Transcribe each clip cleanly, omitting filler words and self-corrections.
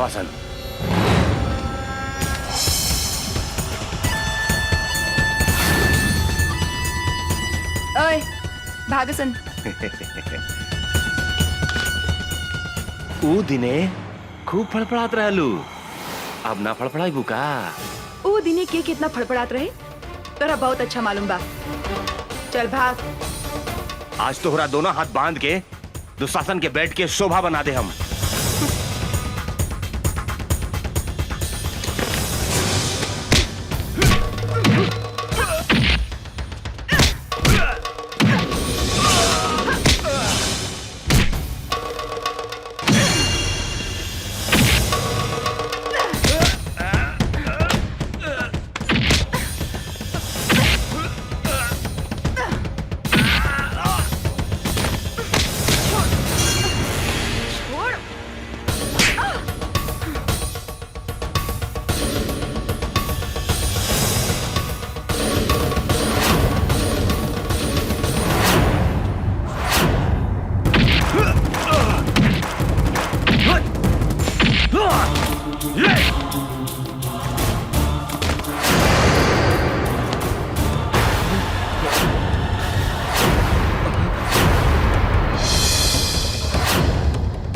दुशासन। ओए भागसन। ऊ दिने खूब फड़फड़ात रहलू, अब ना फड़फड़ाई बुका। ऊ दिने के कितना फड़फड़ात रहे तोरा बहुत अच्छा मालूम बा। चल भाग। आज तोहरा दोनों हाथ बांध के दुशासन के बेड के शोभा बना दे हम।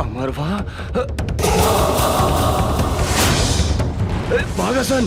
अमरवा, भागसन।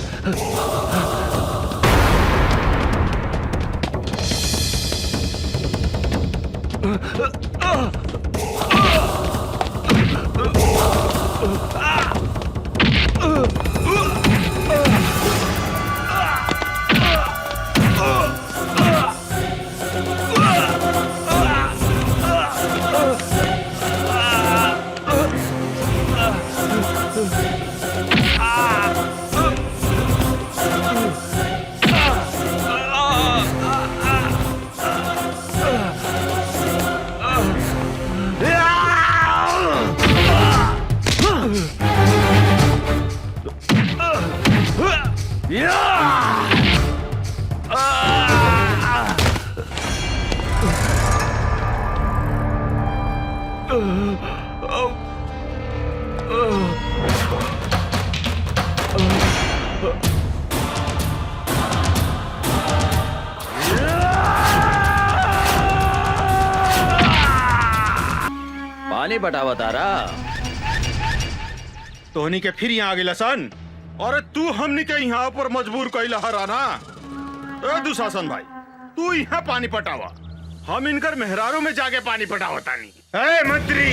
पानी बटावा तारा तोहनी के फिर यहाँ आ गई सन। अरे तू हमनी के यहाँ पर मजबूर कैला हराना। ए दुशासन भाई, तू यहाँ पानी पटावा, हम इनकर मेहरारू में जाके पानी पटावा तानी। ए मंत्री,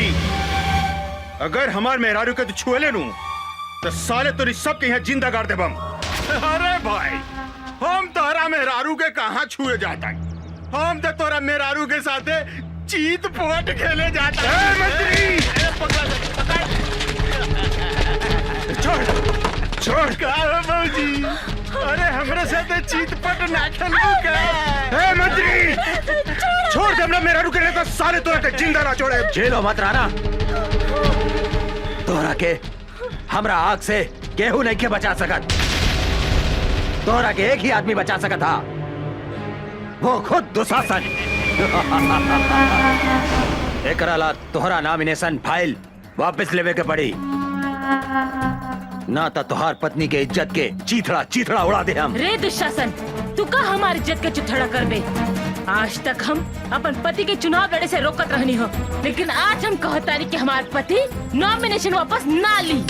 अगर हमार मेहरारू के तू छुए ले नू तो साले तोरी सबके यहाँ जिंदा गाड़ दे बम। अरे भाई, हम तोरा मेहरारू के कहाँ छुए जाता है, हम तो तोरा मेहरारू के साथे चीत पोट खेले जाता है। मंत्री, छोड़ छोड़ का बाबूजी, अरे हमरे साथे चीत पट ना खेलू का। ए मंत्री, छोड़ दे, हमरा मेहरारू के नहीं तो साले तोरा के जिंदा ना छोड़े। जेलो मत रहना, तोहरा के हमरा आग से केहू नहीं के बचा सकत। तोहरा के एक ही आदमी बचा सकत था, वो खुद दुशासन। एकरा ला तोहरा नॉमिनेशन फाइल वापस लेवे के पड़ी, ना तो तोहार पत्नी के इज्जत के चीथड़ा चीथड़ा उड़ा दे हम। रे दुशासन, तू का हमारी इज्जत के चिथड़ा कर बे। आज तक हम अपन पति के चुनाव लड़े से रोकत रहनी हो, लेकिन आज हम कहतानी कि हमारे पति नॉमिनेशन वापस ना ली,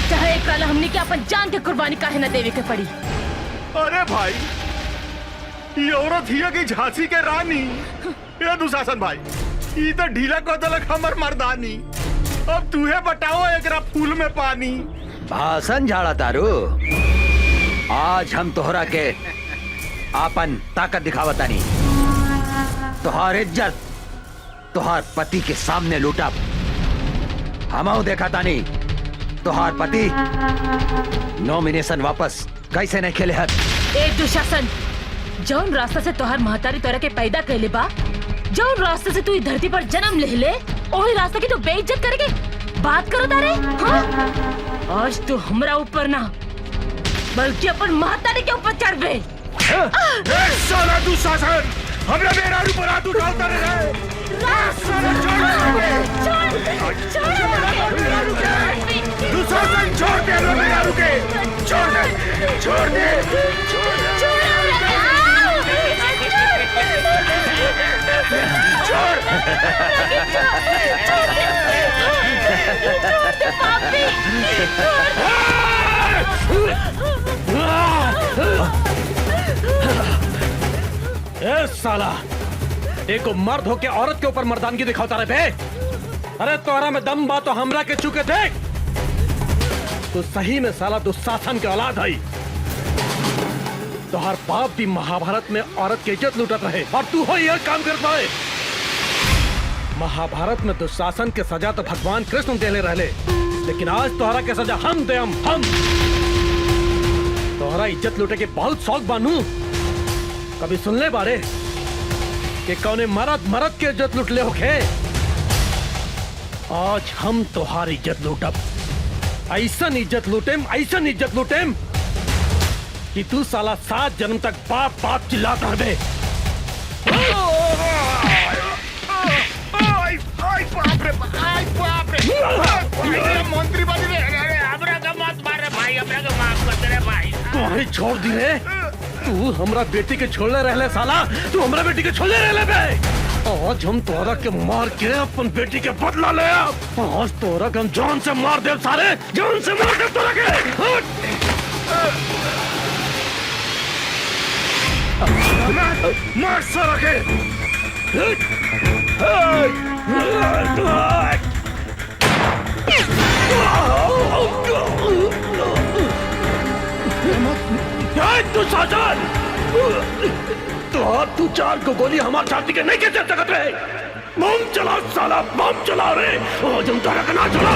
चाहे कल हमने के अपन जान के कुर्बानी काहे न देवे के पड़ी। अरे भाई, ये औरत हिया की झांसी के रानी। ये दुशासन भाई, ये तो ढीला को दलक हमर मर्दानी। अब तूहे बताओ एकरा फूल में पानी। भाषण झाड़ा तारू, आज हम तोहरा के आपन ताकत दिखावतानी। तोहार इज्जत तोहार पति के सामने लूटा, हमऊ देखा तानी तोहार पति नॉमिनेशन वापस कैसे नहीं खेले हत। ए दुशासन, जौन रास्ता से तोहार महतारी तोरा के पैदा कैले बा, जौन रास्ते से तू इस धरती पर जन्म ले ले, वही रास्ते की तू बेइज्जत करके बात करो तारे। हाँ? आज तू हमरा ऊपर ना बल्कि अपन महतारी के ऊपर चढ़ बे। साला दुशासन, हमरा मेरा ऊपर हाथ उठाता रहे। छोड़, छोड़, छोड़, छोड़, छोड़, छोड़, छोड़, छोड़, छोड़, छोड़, छोड़, दुशासन छोड़ दे लो मेरा रुके, छोड़ दे, छोड़ दे, छोड़ दे, ए साला, एको मर्द होके औरत के ऊपर मर्दानगी दिखाता रहे बे। अरे तोहरा में दम बा तो हमरा के चुके देख। तो सही में साला दुशासन के औलाद है। तोहर बाप भी महाभारत में औरत की इज्जत लूटत रहे और तू हो यह काम करता है। महाभारत में दुशासन के सजा तो भगवान कृष्ण देले रहले, लेकिन आज तोहरा के सजा हम दे हम। तोहरा इज्जत लूटे के बहुत शौक बानू। कभी सुन ले बारे कि कौने मरद के इज्जत लूट ले होखे। आज हम तोहारी इज्जत लूटब, ऐसन इज्जत लूटेम कि तू साला 7 जन्म तक बाप बाप चिल्लाता रहे। मंत्री बन रहे, हमरा का मत मारे भाई, हमरा का माफ कर दे रे भाई। तुम्हारी छोड़ दी रे। तू हमरा बेटी के छोड़ले रहले साला, तू हमरा बेटी के छोड़ले रहले बे। आज हम तोरा के मार के अपन बेटी के बदला ले। आज तोरा के हम जान से मार दे, सारे जान से मार दे तोरा के। मार सारा के। तू साजन, तू 4 को गोली हमारे छाती के नहीं के चल सकते रहे। बम चला साला, बम चला रे। आज हम तारा का ना चला।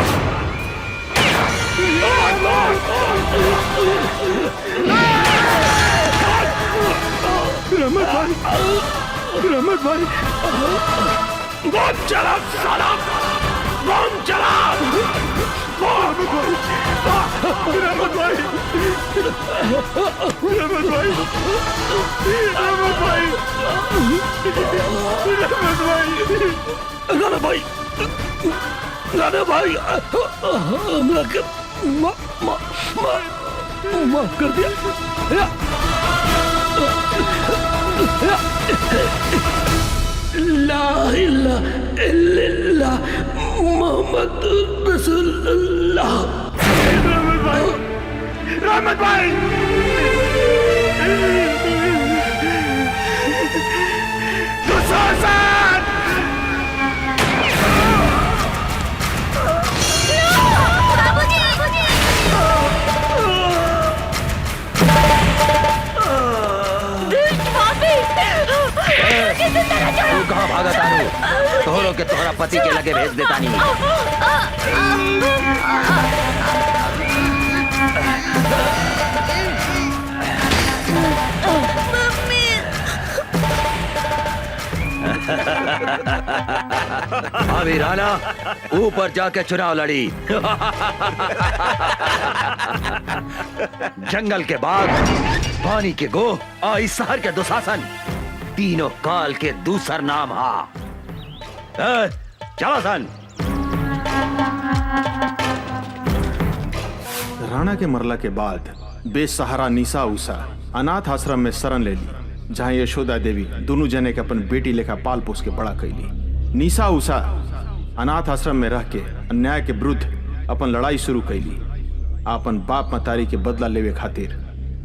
रहमत भाई, बम चला साला, बम चला। रहमत भाई, राणा भाई, हमरा के माफ कर दिया। ला इलाहा इल्लल्लाह मोहम्मद रसूलुल्लाह। रहमत भाई, दुशासन, तू कहाँ भागा तारू? तोहरो के तोहरा पति के लगे भेज देता नहीं। अभी राणा ऊपर जाके चुनाव लड़ी। जंगल के बाघ, पानी के गो और इस शहर के दुशासन, तीनों काल के दूसर नाम हा। चलो सन। राणा के मरला के बाद बेसहारा निशा उषा अनाथ आश्रम में शरण ले ली, जहाँ यशोदा देवी दोनों जने के अपन बेटी लेखा पाल पोस के बड़ा कैली। निशा उषा अनाथ आश्रम में रह के अन्याय के विरुद्ध अपन लड़ाई शुरू कैली। अपन बाप मतारी के बदला लेवे खातिर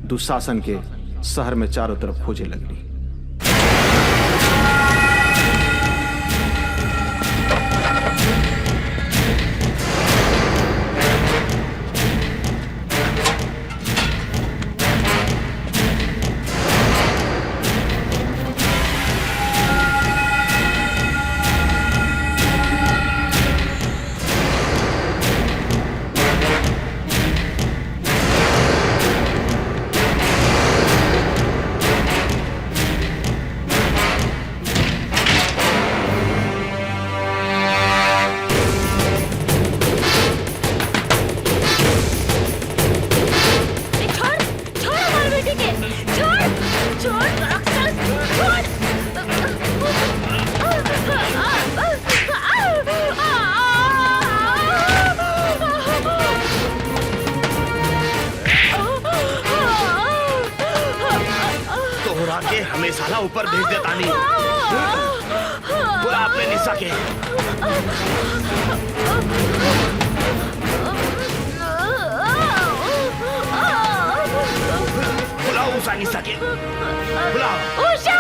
दुशासन के शहर में चारों तरफ खोजे लगली। बुला के हमें साला ऊपर भेज देता नहीं। बुला अपने निशा के। बुलाओ उषा निशा के। बुलाओ। उषा!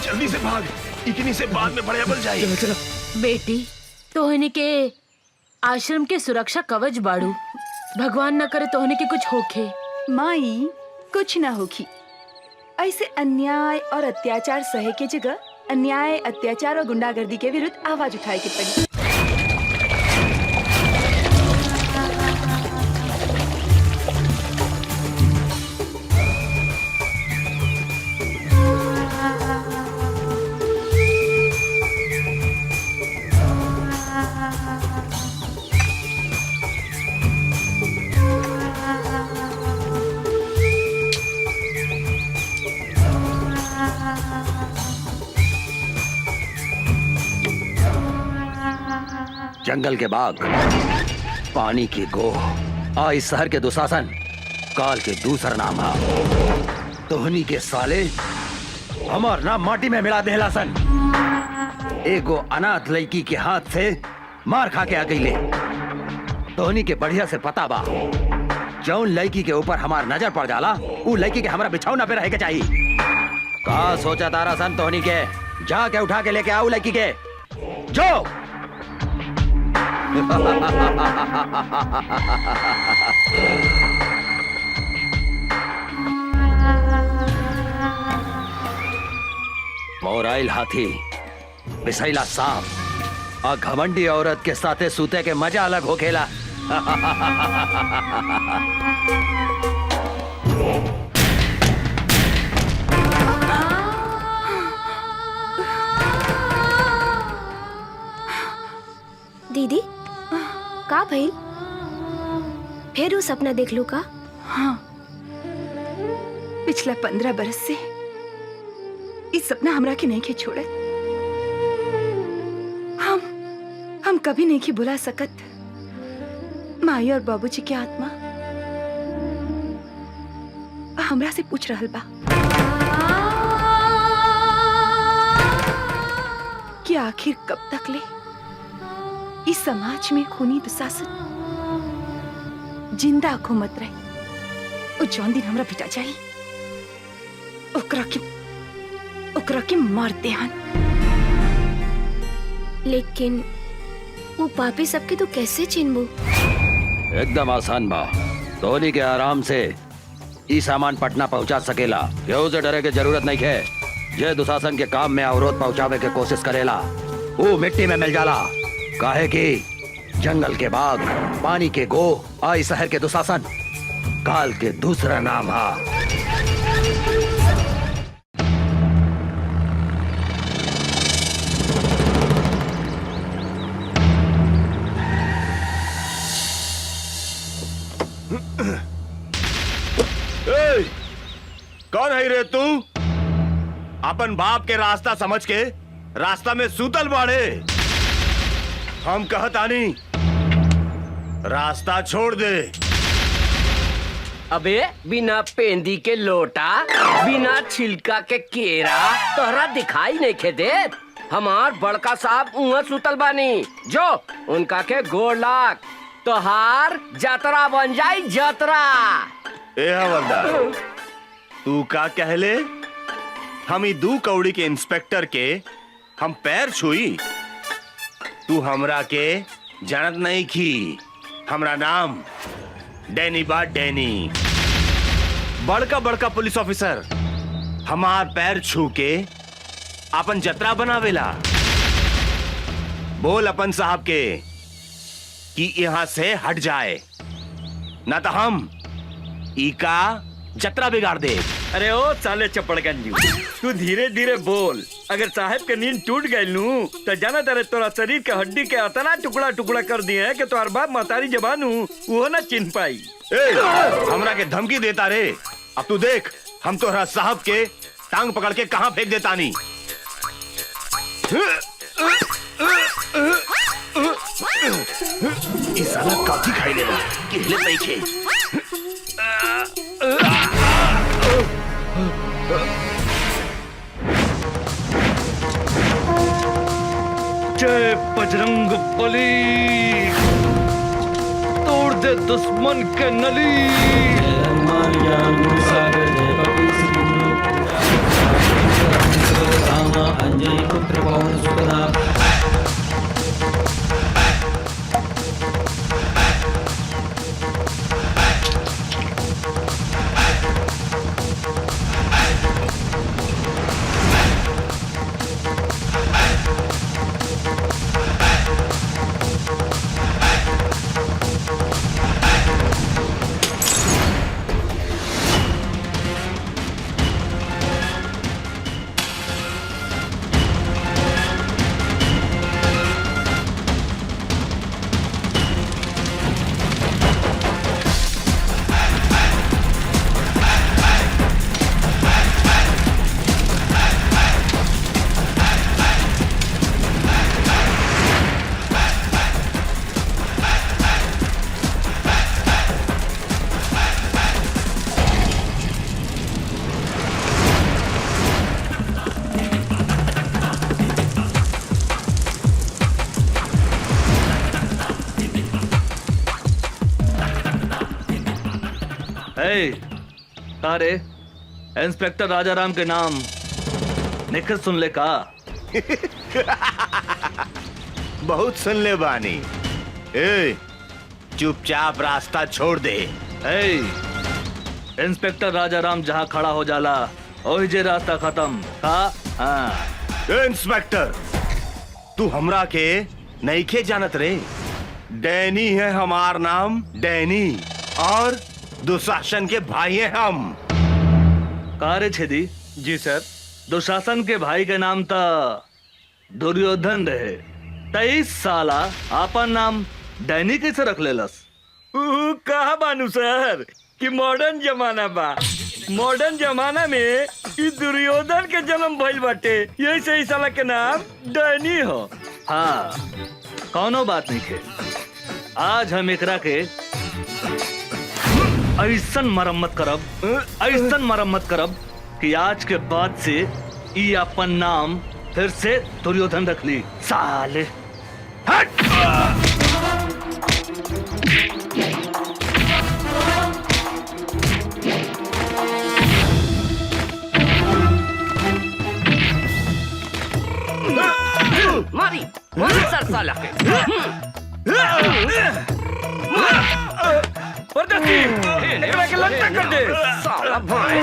जल्दी से भाग, इतनी से बाद में बड़े बल जाए। बेटी तोहनी के आश्रम के सुरक्षा कवच बाड़ू। भगवान न करे तोहनी के कुछ होखे। माई कुछ ना होगी। ऐसे अन्याय और अत्याचार सहे के जगह अन्याय, अत्याचार और गुंडागर्दी के विरुद्ध आवाज उठाए के पड़ी। जंगल के बाग, पानी की गोह, इस शहर के दुशासन, काल के दूसरा नाम है। तोहनी के साले हमार नाम माटी में मिला देला सन। एगो अनाथ लड़की के हाथ से मार खा के आ गईले। तोहनी के बढ़िया से पता बा, जौन लड़की के ऊपर हमार नजर पड़ जाला उ लड़की के हमारा बिछौना पे रह के चाहिए। का सोचा तारा सन तोहनी के? जाके उठा के लेके आओ लड़की के। जो मोराइल हाथी, बिसैला सांप और घमंडी औरत के साथे सूते के मजा अलग हो खेला। दीदी का भइल? फिर वो सपना देख लू का? हाँ, पिछला 15 बरस से इस सपना हमरा के नहीं के छोड़े। हम कभी नहीं की बुला सकत माई और बाबूजी की आत्मा हमरा से पूछ रहल बा कि आखिर कब तक ले इस समाज में खूनी दुशासन जिंदा घूमत रहे। और जौन दिन हमरा पिटा जाई ओकरा के मार देहन। लेकिन वो पापी सबके तो कैसे चिन्हबू? एकदम आसान बा। धोनी के आराम से ई सामान पटना पहुंचा सकेला। केहू से डरे के जरूरत नहीं है। जे दुशासन के काम में अवरोध पहुंचावे के कोशिश करेला वो मिट्टी में मिल जाला। काहे कि जंगल के बाग, पानी के गो, आई शहर के दुशासन काल के दूसरा नाम है। कौन है रे तू? अपन बाप के रास्ता समझ के रास्ता में सूतल बाड़े। हम कहतानी रास्ता छोड़ दे। अबे बिना पेंदी के लोटा, बिना छिलका के केरा तोहरा दिखाई नहीं खे देत। हमार बड़का साहब उहाँ सुतल बानी, जो उनका के गोड़ लाग, तोहार जतरा बन जाई जतरा। ए हवलदार, तू का कहले? हम ई 2 कौड़ी के इंस्पेक्टर के हम पैर छुई? तू हमरा के जानत नहीं की। हमरा नाम डैनी बा, डैनी। बड़का बड़का पुलिस ऑफिसर हमार पैर छू के अपन जतरा बनावेला। बोल अपन साहब के कि यहाँ से हट जाए, ना तो हम ई का जतरा बिगाड़ दे। अरे ओ साले चपड़गंजी, तू धीरे धीरे बोल। अगर साहब के नींद टूट गई नू तो जाना तेरे तोरा शरीर के हड्डी के अतना टुकड़ा टुकड़ा कर दिए है कि तोहर बाप महतारी जबान वो ना चिन्ह पाई। ए, हमरा के धमकी देता रे। अब तू देख हम तोहरा साहब के टांग पकड़ के कहां फेंक देता नी। इस साला काफी खाई लेला केले नहीं खे। जय बजरंग बली, तोड़ दे दुश्मन के नली। तारे इंस्पेक्टर राजाराम के नाम निखर सुन ले का? बहुत सुन ले बानी। ए, चुपचाप रास्ता छोड़ दे। ए, इंस्पेक्टर राजाराम जहाँ खड़ा हो जाला वही जे रास्ता खत्म का। हाँ। ए, इंस्पेक्टर तू हमरा के नहीं खे जानत रे। डैनी है हमार नाम, डैनी, और दुशासन के भाई हैं हम। कारे छेदी? जी सर। दुशासन के भाई के नाम था दुर्योधन रहे। 23 साला आपन नाम डैनी कैसे रख लेलस? कहा बानू सर कि मॉडर्न जमाना बा। मॉडर्न जमाना में ई दुर्योधन के जन्म भइल बाटे, यही से ई साला के नाम डैनी हो। हाँ, कौनो बात नहीं के। आज हम एकरा के ऐसन मरम्मत करब कि आज के बाद से ई अपन नाम फिर से दुर्योधन रख ली। साले हट! मारी मारी सर साला के। परदेसी, एकरा के लट्टा कर दे। साला भाई।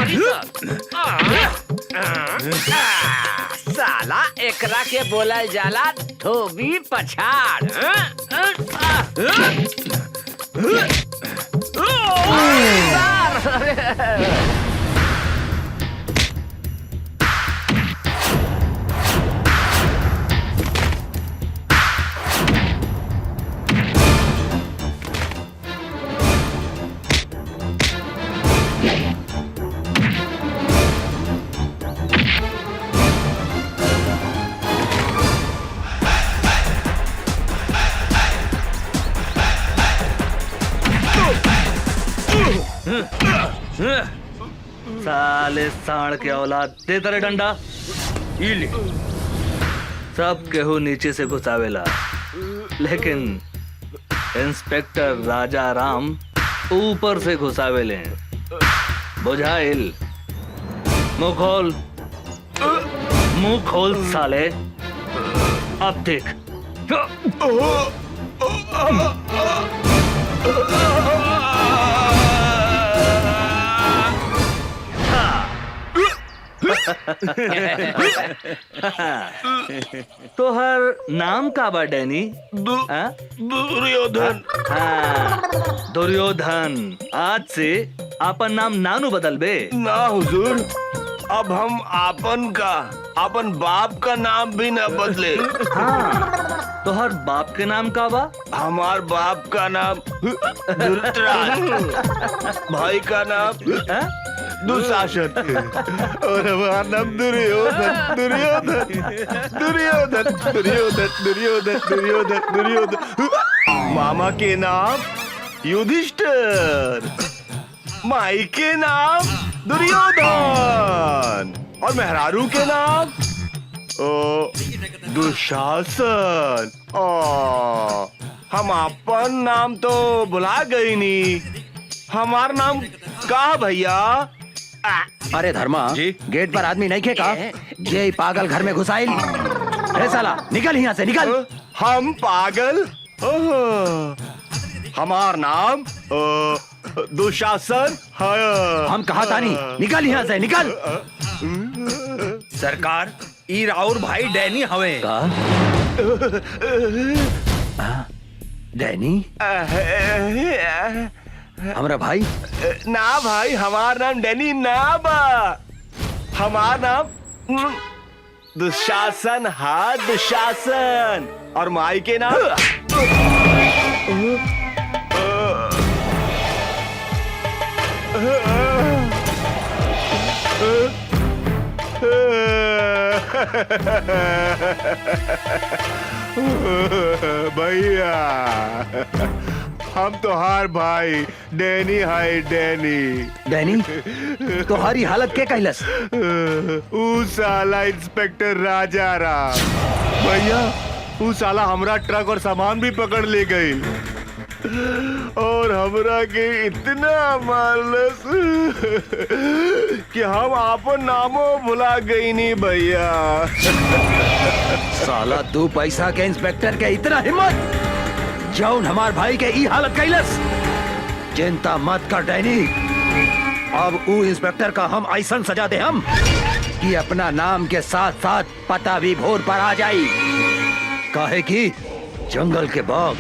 मारी साला एकरा के बोला जाला धोबी पछाड़। साले साढ़ के औलाद दे तेरे डंडा। ई ले। सब केहू नीचे से घुसावेला, लेकिन इंस्पेक्टर राजा राम ऊपर से घुसावेले। बुझाइल? मुंह खोल, मुंह खोल साले। अब देख। तोहर नाम का बा डैनी? दुर्योधन। हाँ, दुर्योधन। आज से आपन नाम नानू बदल बे। ना हुजूर, अब हम आपन बाप का नाम भी न बदले। हाँ, तोहर बाप के नाम का बा? हमार बाप का नाम धृतराज, भाई का नाम दुशासन और हमारा नाम दुर्योधन। दुर्योधन दुर्योधन दुर्योधन दुर्योधन दुर्योधन दुर्योधन। मामा के नाम युधिष्ठिर, माई के नाम दुर्योधन और मेहरारू के नाम दुशासन। हम अपन नाम तो बुला गई नी, हमार नाम का भैया? अरे धर्मा जी? गेट पर आदमी नहीं खेका? ये पागल घर में घुसाइल। अरे साला निकल यहाँ से, निकल। हम पागल? हमार नाम दुशासन है। हम कहा था नहीं, निकल यहाँ से, निकल। सरकार, ई राउर भाई डैनी हवे। डैनी हमारा भाई? ना भाई, हमार नाम डैनी ना बा, हमार नाम दुशासन। हाँ, दुशासन। और माई के नाम भैया, हम तो हार भाई डैनी है। डैनी तुम्हारी हालत क्या कहलस? ऊ साला इंस्पेक्टर राजा राम भैया, ऊ साला हमरा ट्रक और सामान भी पकड़ ले गई और हमरा के इतना मारलस कि हम आपन नामो भुला गई नी भैया। साला 2 पैसा के इंस्पेक्टर के इतना हिम्मत, जौन हमार भाई के ई हालत कैलस। चिंता मत कर डैनी, अब ऊ इंस्पेक्टर का हम ऐसा सजा दे हम कि अपना नाम के साथ साथ पता भी भोर पर आ जाई। काहे कि जंगल के बाघ,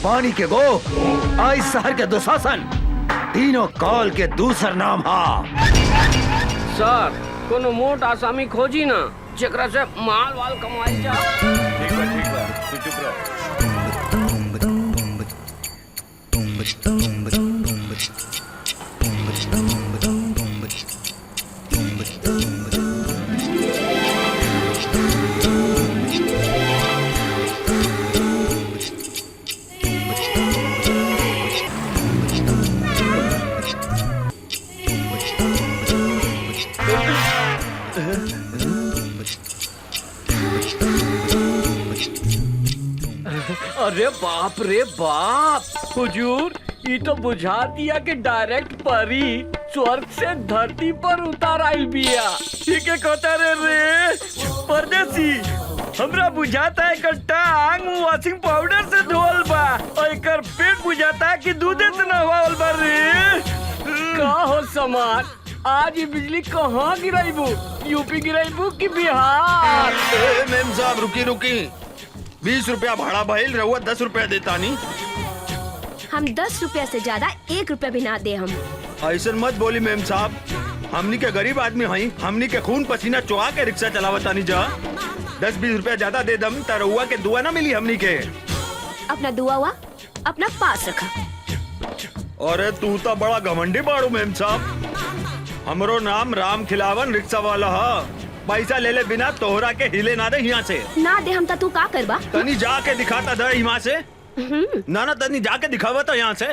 पानी के गो, इस शहर के दुशासन, तीनों काल के दूसर नाम हा। सर, कोनो मोट आसामी खोजी ना, जेकरा से माल वाल कमाई जा। ठीक बा, तू चुप रह। अरे बाप रे बाप, हुजूर, ये तो बुझा दिया कि डायरेक्ट परी स्वर्ग से धरती पर उतार आइल बिया। ठीक है कहता रे परदेसी, हमरा बुझाता है एकर टांग वॉशिंग पाउडर से धोल बा और एकर पेट बुझाता है कि दूधे से नहवाल बा रे। का हो समाज, आज ये बिजली कहाँ गिराईबू? यूपी गिराईबू कि बिहार? मेम साहब रुकी 20 रुपया भाड़ा भइल, रहुआ 10 रुपया देता नहीं। हम 10 रुपया से ज्यादा 1 रुपया भी ना दे हम। ऐसा मत बोली मेम साहब, हमनी के गरीब आदमी हई, हमनी के खून पसीना चुहा के रिक्शा चलावता नहीं जा। 10-20 रुपया ज्यादा दे दम त रहुआ के दुआ ना मिली हमनी के। अपना दुआ हुआ अपना पास रखा। अरे तू तो बड़ा घमंडी बाड़ू मेम साहब। हमरो नाम राम खिलावन रिक्शा वाला है। पैसा ले ले बिना तोहरा के हिले ना दे यहाँ से। ना दे हम तू का करबा? तनी जाके दिखाता दे यहाँ से। ना तनी जाके दिखावा तो यहाँ से।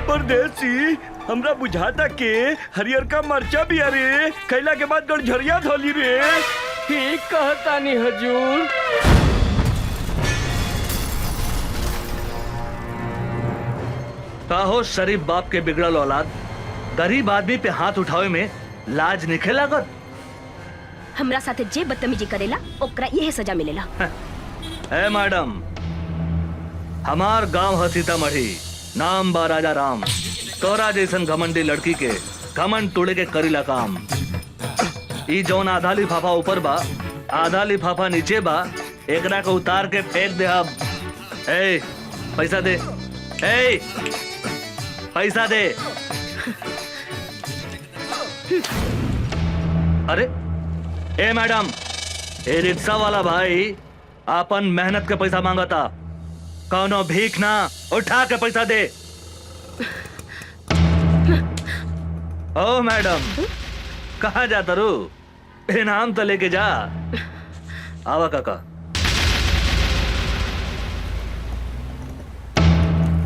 परदेसी, हमरा बुझाता के हरियर का मरचा भी अरे खैला के बाद गड़झरिया धोली रे। ठीक कहता नहीं हजूर। काहो शरीफ बाप के बिगड़ल औलाद, गरीब आदमी पे हाथ उठावे में लाज निखे लागत। हमरा साथे जे बदतमीजी करेला ओकरा यही सजा मिलेला। ए मैडम, हमार गांव है सीतामढ़ी, नाम बा राजा राम। तोरा जैसन घमंडी लड़की के घमंड तोड़े के करीला काम। ई जौन आधा लिफाफा ऊपर बा, आधा लिफाफा नीचे बा, एकरा को उतार के फेंक दे। अब ए पैसा दे, ए पैसा दे। अरे ए मैडम, ए रिक्शा वाला भाई अपन मेहनत के पैसा मांगता, कौनो भीख ना, उठा के पैसा दे। ओ मैडम, कहाँ जाता रू? इनाम तो लेके जा। आवा काका।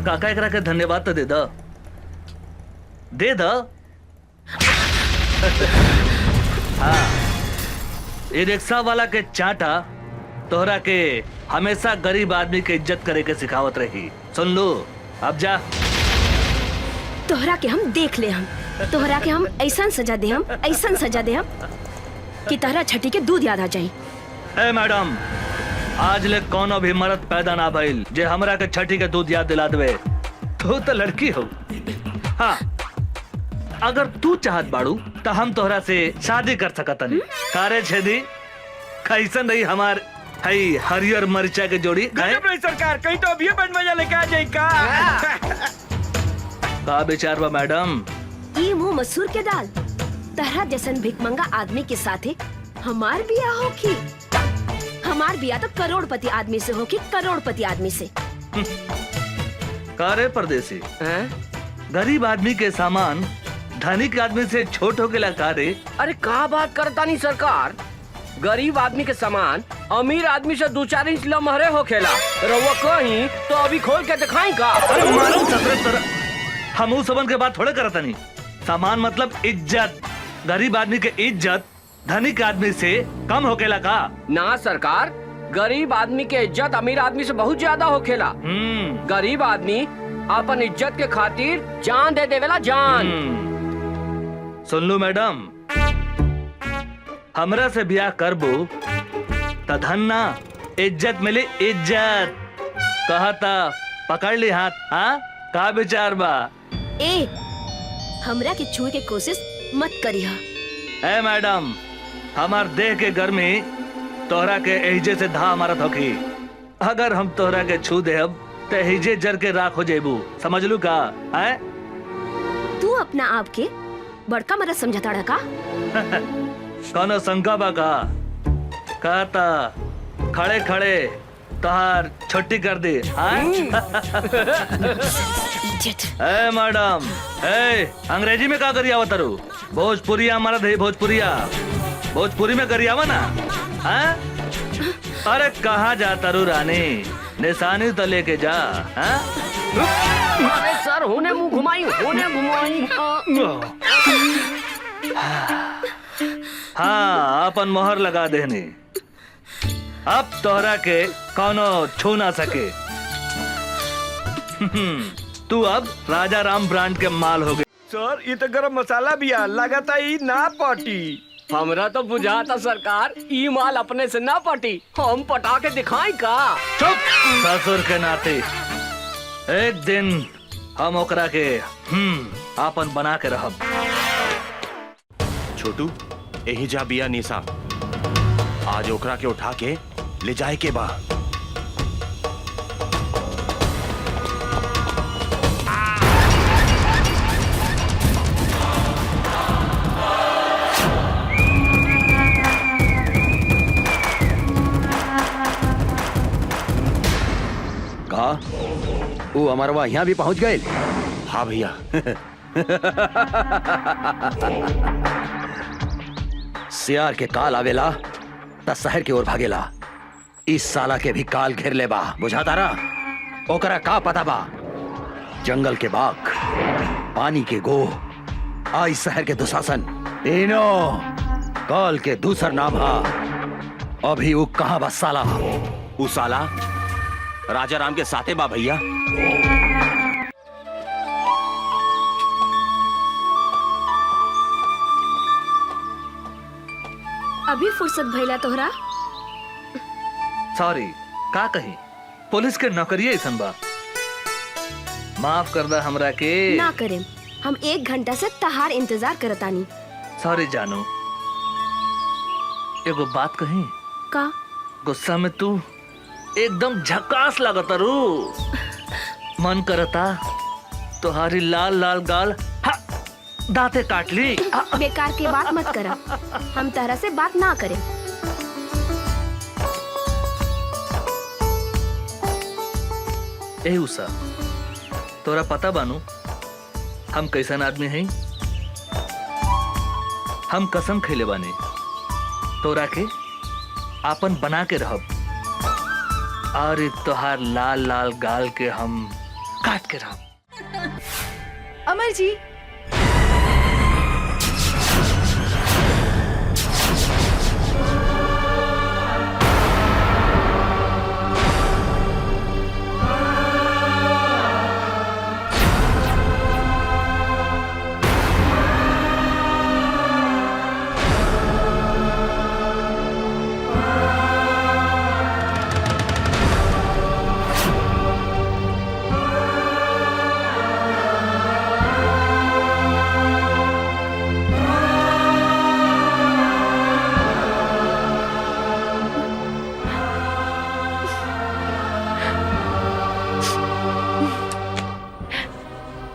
काका एकरा के धन्यवाद तो दे द, दे द। हाँ, ये रिक्शा वाला के चाटा तोहरा के हमेशा गरीब आदमी के इज्जत करे के सिखावत रही। सुन लो, अब जा। तोहरा के हम देख ले, हम तोहरा के हम ऐसा सजा दे, हम ऐसा सजा दे हम कि तोहरा छठी के दूध याद आ जाए। ए मैडम, आज ले कोनो भी मर्द पैदा ना भइल जे हमरा के छठी के दूध याद दिला देवे। तू तो लड़की हो। हाँ, अगर तू चाहत बाड़ू तो हम तोहरा से शादी कर सकतनी। कारे छेदी, कैसन रही हमार हई हरियर मरचा के जोड़ी? गजब रही सरकार, कहीं तो अभी बन मजा लेके आ जाए का विचार बा मैडम? ई मुंह मसूर के दाल, तहरा जैसन भिकमंगा आदमी के साथे हमार बिया होखी। हमार बिया तो करोड़पति आदमी से होखी, करोड़पति आदमी से। कारे परदेसी, गरीब आदमी के सामान धनिक आदमी से छोट हो गया कारे? अरे का बात करता नहीं सरकार, गरीब आदमी के सामान अमीर आदमी से 2-4 इंच लमहरे हो खेला। रउआ कहीं तो अभी खोल के दिखाई का। अरे मालूम सतरत तरह हम उस सबन के बात थोड़े करता नहीं। सामान मतलब इज्जत। गरीब आदमी के इज्जत धनिक आदमी से कम होकेला का? ना सरकार, गरीब आदमी के इज्जत अमीर आदमी से बहुत ज्यादा होखेला। गरीब आदमी अपन इज्जत के खातिर जान दे देवेला, जान। सुन लो मैडम, हमरा से ब्याह करबो त धन ना, इज्जत मिली इज्जत। कहता पकड़ ली हाथ। हाँ, का विचार बा? ए, हमरा के छुए के कोशिश मत करिहा। ए मैडम, हमार देह के गर्मी तोहरा के एहिजे से धा मारत होखी। अगर हम तोहरा के छू देब तो एहिजे जर के राख हो जेबू। समझ लू का? है? तू अपना आप के बड़का मरद समझता रहा का? कौनो शंका बा का? कहता खड़े खड़े तोहार छुट्टी कर दी। ए मैडम, ए अंग्रेजी में का करिया आवत रू? भोजपुरिया हमारा दे, भोजपुरिया भोजपुरी में करियावा ना। हाँ? अरे कहाँ जाता रू रानी? निशानी तो लेके जा। हाँ? अरे सर, होने मुंह घुमाई, होने घुमाई। हाँ, अपन मोहर लगा देनी। अब तोहरा के कौनो छू ना सके। तू अब राजा राम ब्रांड के माल हो गए। सर, ये तो गरम मसाला भी है, लगाता ही ना पाटी। हमरा तो बुझाता सरकार, ई माल अपने से ना पटी, हम पटा के दिखाई का। चुप, ससुर के नाते एक दिन हम ओकरा के आपन बना के रहब। छोटू यही जा बिया निशा, आज ओकरा के उठा के ले जाए के बा। का वो अमरवा यहाँ भी पहुंच गए? हाँ भैया। सियार के काल आवेला त शहर की ओर भागेला। इस साला के भी काल घेर ले बा, बुझाता रहा। ओकरा का पता बा? जंगल के बाघ, पानी के गो, आई शहर के दुशासन, तीनों काल के दूसर नाम हा। अभी वो कहाँ बा साला? उ साला राजा राम के साथे बा भैया। अभी फुर्सत भइला तोहरा? सॉरी, का कही, पुलिस के नौकरी ऐसन बा। माफ कर दा हमरा के। ना करें, हम 1 घंटा से तहार इंतजार करतानी। सॉरी जानू, एगो बात कही। का? गुस्सा में तू एकदम झकास लगता रू। मन करता तुम्हारी लाल लाल गाल दांते काट ली। बेकार की बात मत करा, हम तरह से बात ना करें। ए उषा, तोरा पता बानू हम कैसन आदमी हैं? हम कसम खैले बानी तोरा के आपन बना के रहब, और तोहार लाल लाल गाल के हम काट के रहब। अमर जी,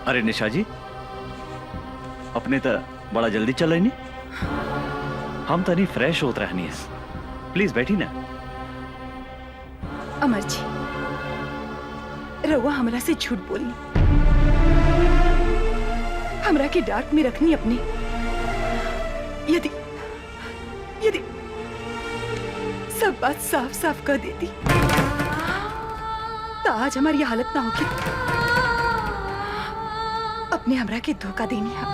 अरे निशा जी, अपने तो बड़ा जल्दी चल रही नहीं, हम तो नहीं फ्रेश होत रहनी है। प्लीज बैठी ना। अमर जी, रउआ हमरा से झूठ बोली, हमरा के डांट में रखनी अपने। यदि यदि सब बात साफ साफ कर देती तो आज हमारी हालत ना होगी। अपने हमरा के धोखा देनी है।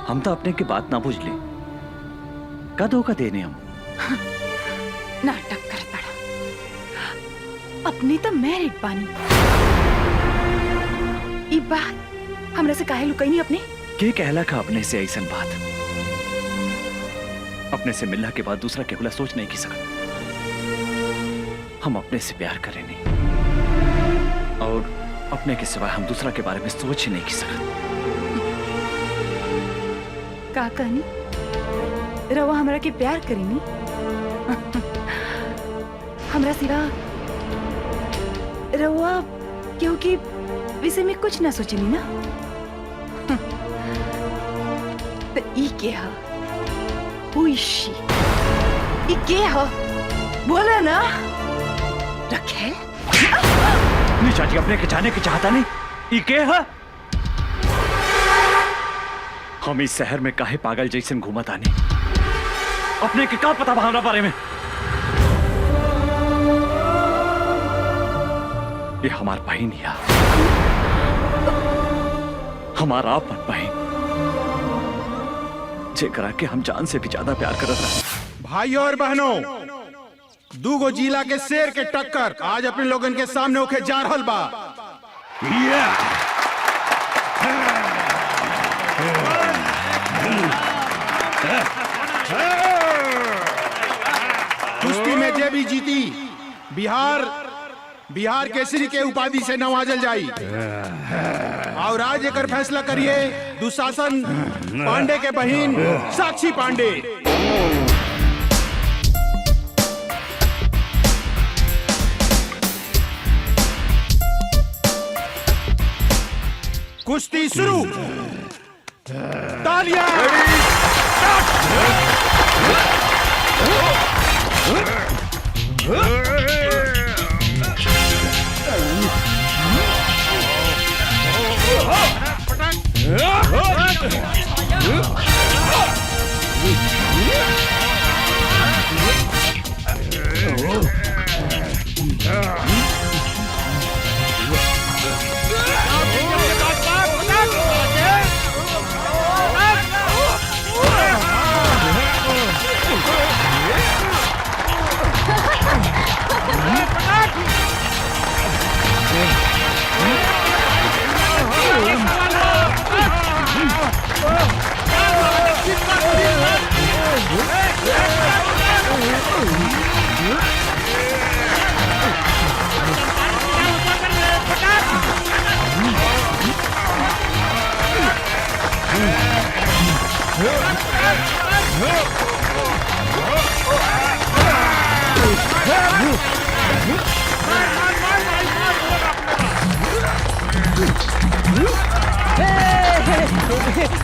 हम तो अपने की बात ना बुझ ली, का धोखा देने हम? नाटक कर पड़ा। अपने तो मैरिड बानी। ई बात हमरा से काहे लुकाई अपने? के कहला का अपने से ऐसन बात? अपने से मिलने के बाद दूसरा केवला सोच नहीं की सकत। हम अपने से प्यार करें नहीं, और अपने के सिवाय हम दूसरा के बारे में सोच ही नहीं की सकत। का कहनी? रवा हमरा के प्यार करीनी? हमरा सिवा रवा क्योंकि विषय में कुछ ना सोचनी ना। तो ई के हा? Who is she? ई के हा? बोला ना। रखे? निशा जी, अपने के जाने के चाहता नहीं। ई के है? हम इस शहर में काहे पागल जैसन घूमत आनी? अपने के का पता भावना बारे में? ये हमार बहन है, हमारा अपन बहन, जेकरा के हम जान से भी ज्यादा प्यार करत हैं। भाइयों और बहनों, दूगो जिला के शेर के टक्कर आज अपने लोगन के सामने होके जा रहल बा। कुश्ती में जे भी जीती, बिहार बिहार केसरी के उपाधि से नवाजल जाई। और आज एकर फैसला करिए दुशासन पांडे के बहिन साक्षी पांडे। कुश्ती शुरू। तालियां।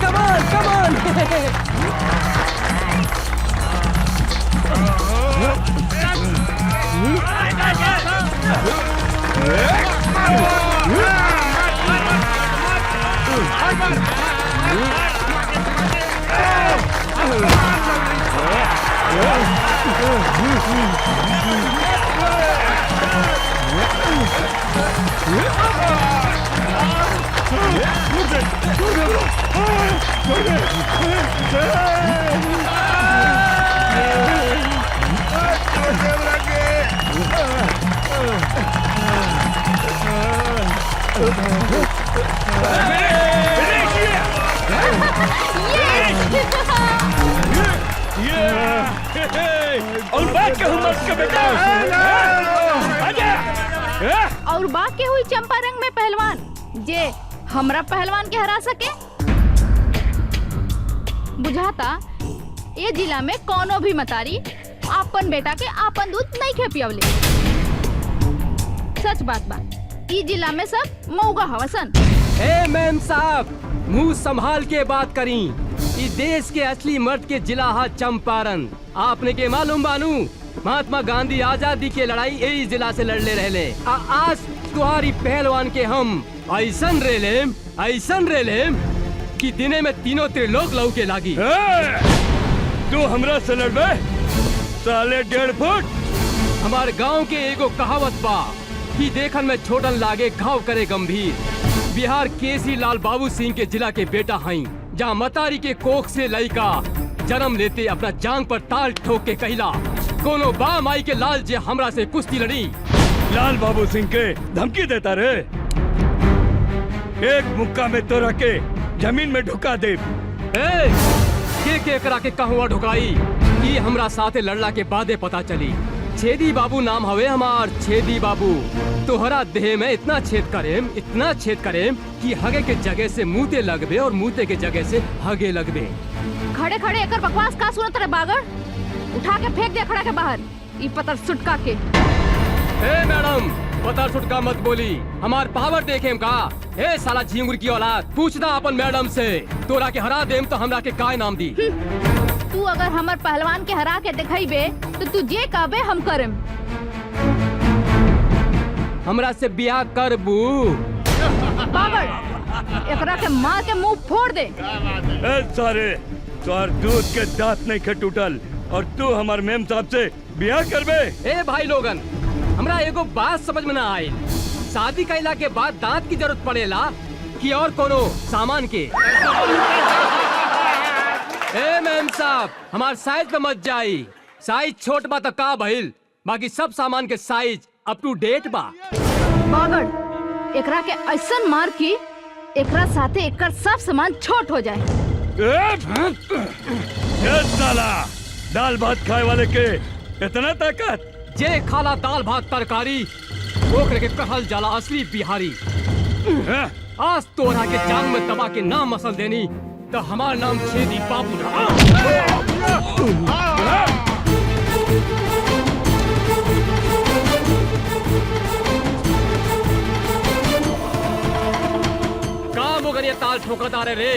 Come on, come on! और बात कहूँ मत के बेटा। और बात के हुई चंपारंग में पहलवान जे हमरा पहलवान के हरा सके। बुझाता ये जिला में कोनो भी मतारी आपन बेटा के आपन दूध नहीं खे पियवले। सच बात बा, ई जिला में सब मऊगा हवसन। ए मैम साहब, मुंह संभाल के बात करी। ई देश के असली मर्द के जिला हा चंपारण। आपने के मालूम बानू, महात्मा गांधी आजादी के लड़ाई यही जिला से लड़ले रहले। आज तुम्हारी पहलवान के हम ऐसन रेलेम कि दिने में तीनों त्रिलोक लऊ के लागी। तू हमरा से लड़बे साले 1.5 फुट। हमार गांव के एगो कहावत बा कि देखन में छोटन लागे घाव करे गंभीर। बिहार केसरी लाल बाबू सिंह के जिला के बेटा हई, जहाँ मतारी के कोख से लइका जन्म लेते अपना जांग पर ताल ठोक के कहिला कोनो बा माई के लाल जे हमरा से कुश्ती लड़ी। लाल बाबू सिंह के धमकी देता रे। एक मुक्का में तोरा के जमीन में ढुका दे। के करा के कहवा ढुकाई, ये हमरा साथे लड़ला के बादे पता चली। छेदी बाबू नाम हवे हमार, छेदी बाबू। तोहरा देह में इतना छेद करेम कि हगे के जगह से मुँहते लगबे और मुँहते के जगह से हगे लगबे। खड़े खड़े एकर बकवास का सुनत रे बागड़? उठा के फेंक दे खड़ा के बाहर ई पतर सुटका के। ए मैडम, पतर सुटका मत बोली, हमार पावर देखेम का। ए साला झिंगुर की औलाद, पूछना अपन मैडम से। तोरा के हरा देम तो हमरा के काय नाम दी। तू अगर हमर पहलवान के हरा के दिखाईबे तो तू जे कहबे हम करम। हमरा से बियाह करबू? बागड़, एकरा के मार के मुंह फोड़ दे। सारे तोहर दूध के दांत नहीं खे टूटल और तू हमार मेम साहब से बियाह करबे। ए भाई लोगन, हमरा एगो बात समझ में ना आई। शादी कैला के बाद दांत की जरूरत पड़ेला कि और कोनो सामान के? ए मैम साहब, हमार साइज पे मत जाई। साइज छोट बा तो का भइल, बाकी सब सामान के साइज अप टू डेट बा। बागड़, एकरा के ऐसन मार की एकरा साथे एकर सब सामान छोट हो जाए। साला दाल भात खाए वाले के इतना ताकत? जे खाला दाल भात तरकारी ओकरे के कहल जाला असली बिहारी। आज तोरा के जान में दबा के नाम मसल देनी तो हमार नाम छेदी बाबू रहा। काम अगर ये ताल ठोकता रे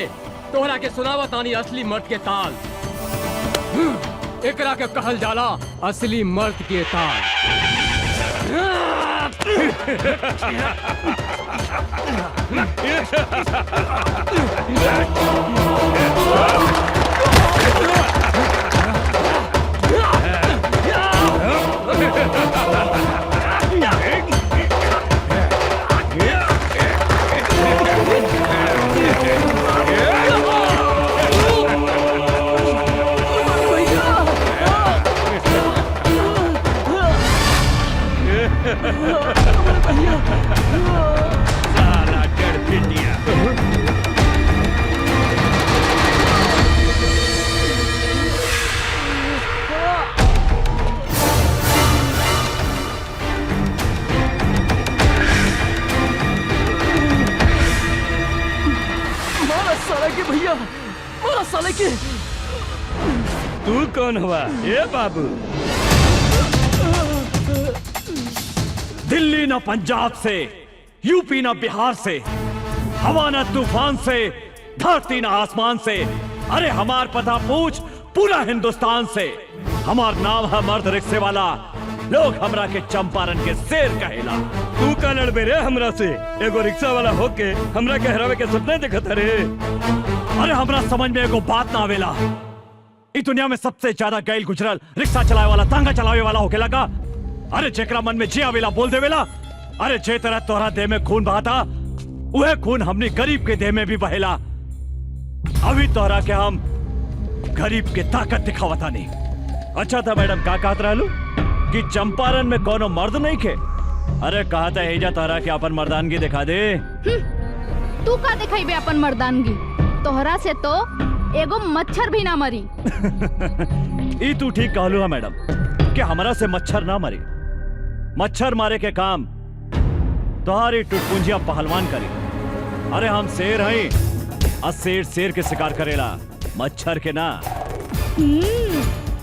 तोहरा के सुनावा तानी असली मर्द के ताल। एकरा के कहल जाला असली मर्द के ताल। साला गड़पिटिया। मारा साला के भैया, मारा साले के। तू कौन हुआ? ए बाबू, दिल्ली न पंजाब से, यूपी न बिहार से, हवा न तूफान से, धरती न आसमान से, अरे हमार पता पूछ पूरा हिंदुस्तान से। हमार नाम है मर्द रिक्शे वाला, लोग हमरा के चंपारण के शेर कहेला। तू का लड़बे रे हमरा से? एगो रिक्शा वाला होके हमरा के हरावे के सपने देखत रे। अरे हमरा समझ में एगो बात ना आवेला, इस दुनिया में सबसे ज्यादा गैल गुजरल रिक्शा चलावे वाला, तांगा चलावे वाला होके लगा। अरे जेकरा मन में जे आवेला बोल देवेला। अरे जे तरह तोहरा देह में खून बहाता वह खून हमने गरीब के देह में भी बहेला। अभी तोहरा के हम गरीब के ताकत दिखावता नहीं। अच्छा था मैडम, का कहत रहलू कि चंपारण में कोनो मर्द नहीं खे? अरे कहा था एजा तोहरा के अपन मर्दानगी दिखा दे। तू का दिखाई बे अपन मर्दानगी? तोहरा से तो एगो मच्छर भी ना मरी। ई तू ठीक कहलू है मैडम कि हमरा से मच्छर ना मरी। मच्छर मारे के काम तुम्हारी टुटपुंजिया पहलवान करी। अरे हम शेर हैं और शेर शेर के शिकार करेला, मच्छर के ना।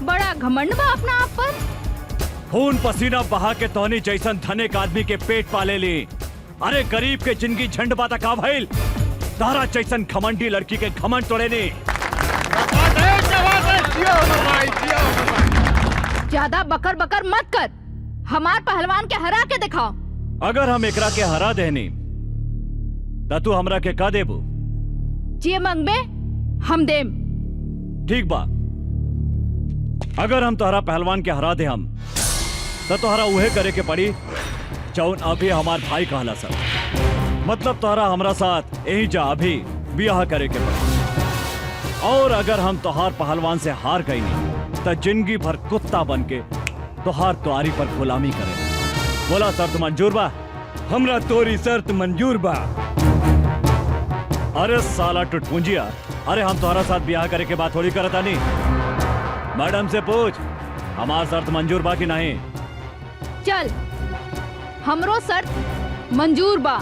बड़ा घमंड बा अपना आप पर। खून पसीना बहा के तोहनी जैसन धनिक आदमी के पेट पाले ली। अरे गरीब के जिंदगी झंड बाता का भइल, तारा जैसन घमंडी लड़की के घमंड तोड़े नी। ज्यादा बकर बकर मत कर, हमार पहलवान के हरा के दिखाओ। अगर हम एकरा के हरा देनी ता तू हमरा के का देबू? जे मंगबे हम देम। ठीक बा, अगर हम तोहरा पहलवान के हरा दे हम तो तोहरा उहे करे के पड़ी जौन अभी हमार भाई कहला सर। मतलब तोहरा हमरा साथ यही जा अभी ब्याह करे के पड़ी। और अगर हम तोहार पहलवान से हार गई नहीं तो जिंदगी भर कुत्ता बन के तोहार तुआरी पर गुलामी करे। बोला शर्त मंजूर बा? हमरा तोरी शर्त मंजूर बा। अरे साला टुटपुंजिया, अरे हम तोहरा साथ ब्याह करे के बात थोड़ी करता नहीं। मैडम से पूछ हमार शर्त मंजूर बा कि नहीं। चल, हमरो शर्त मंजूर बा।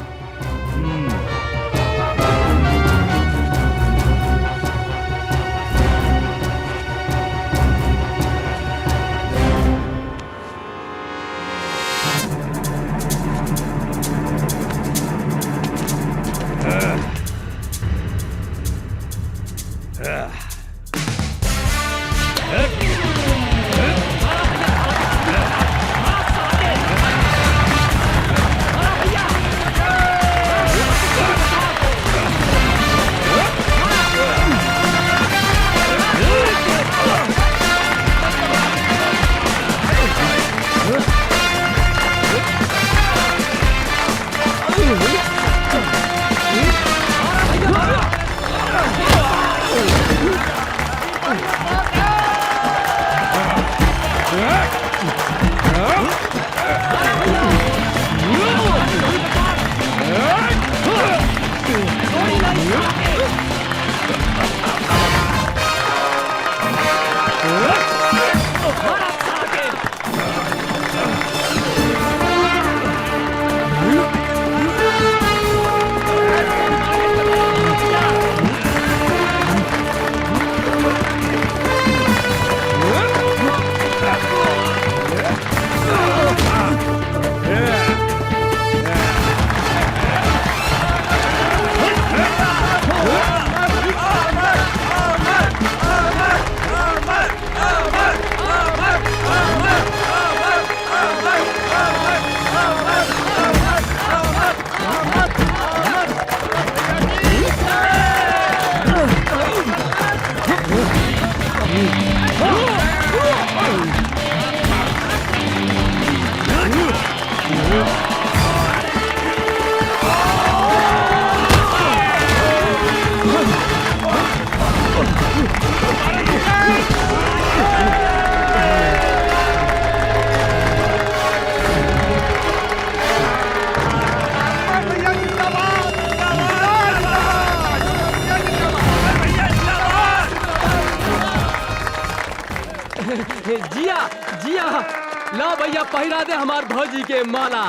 भैया पहिरा दे हमार भौजी के माला।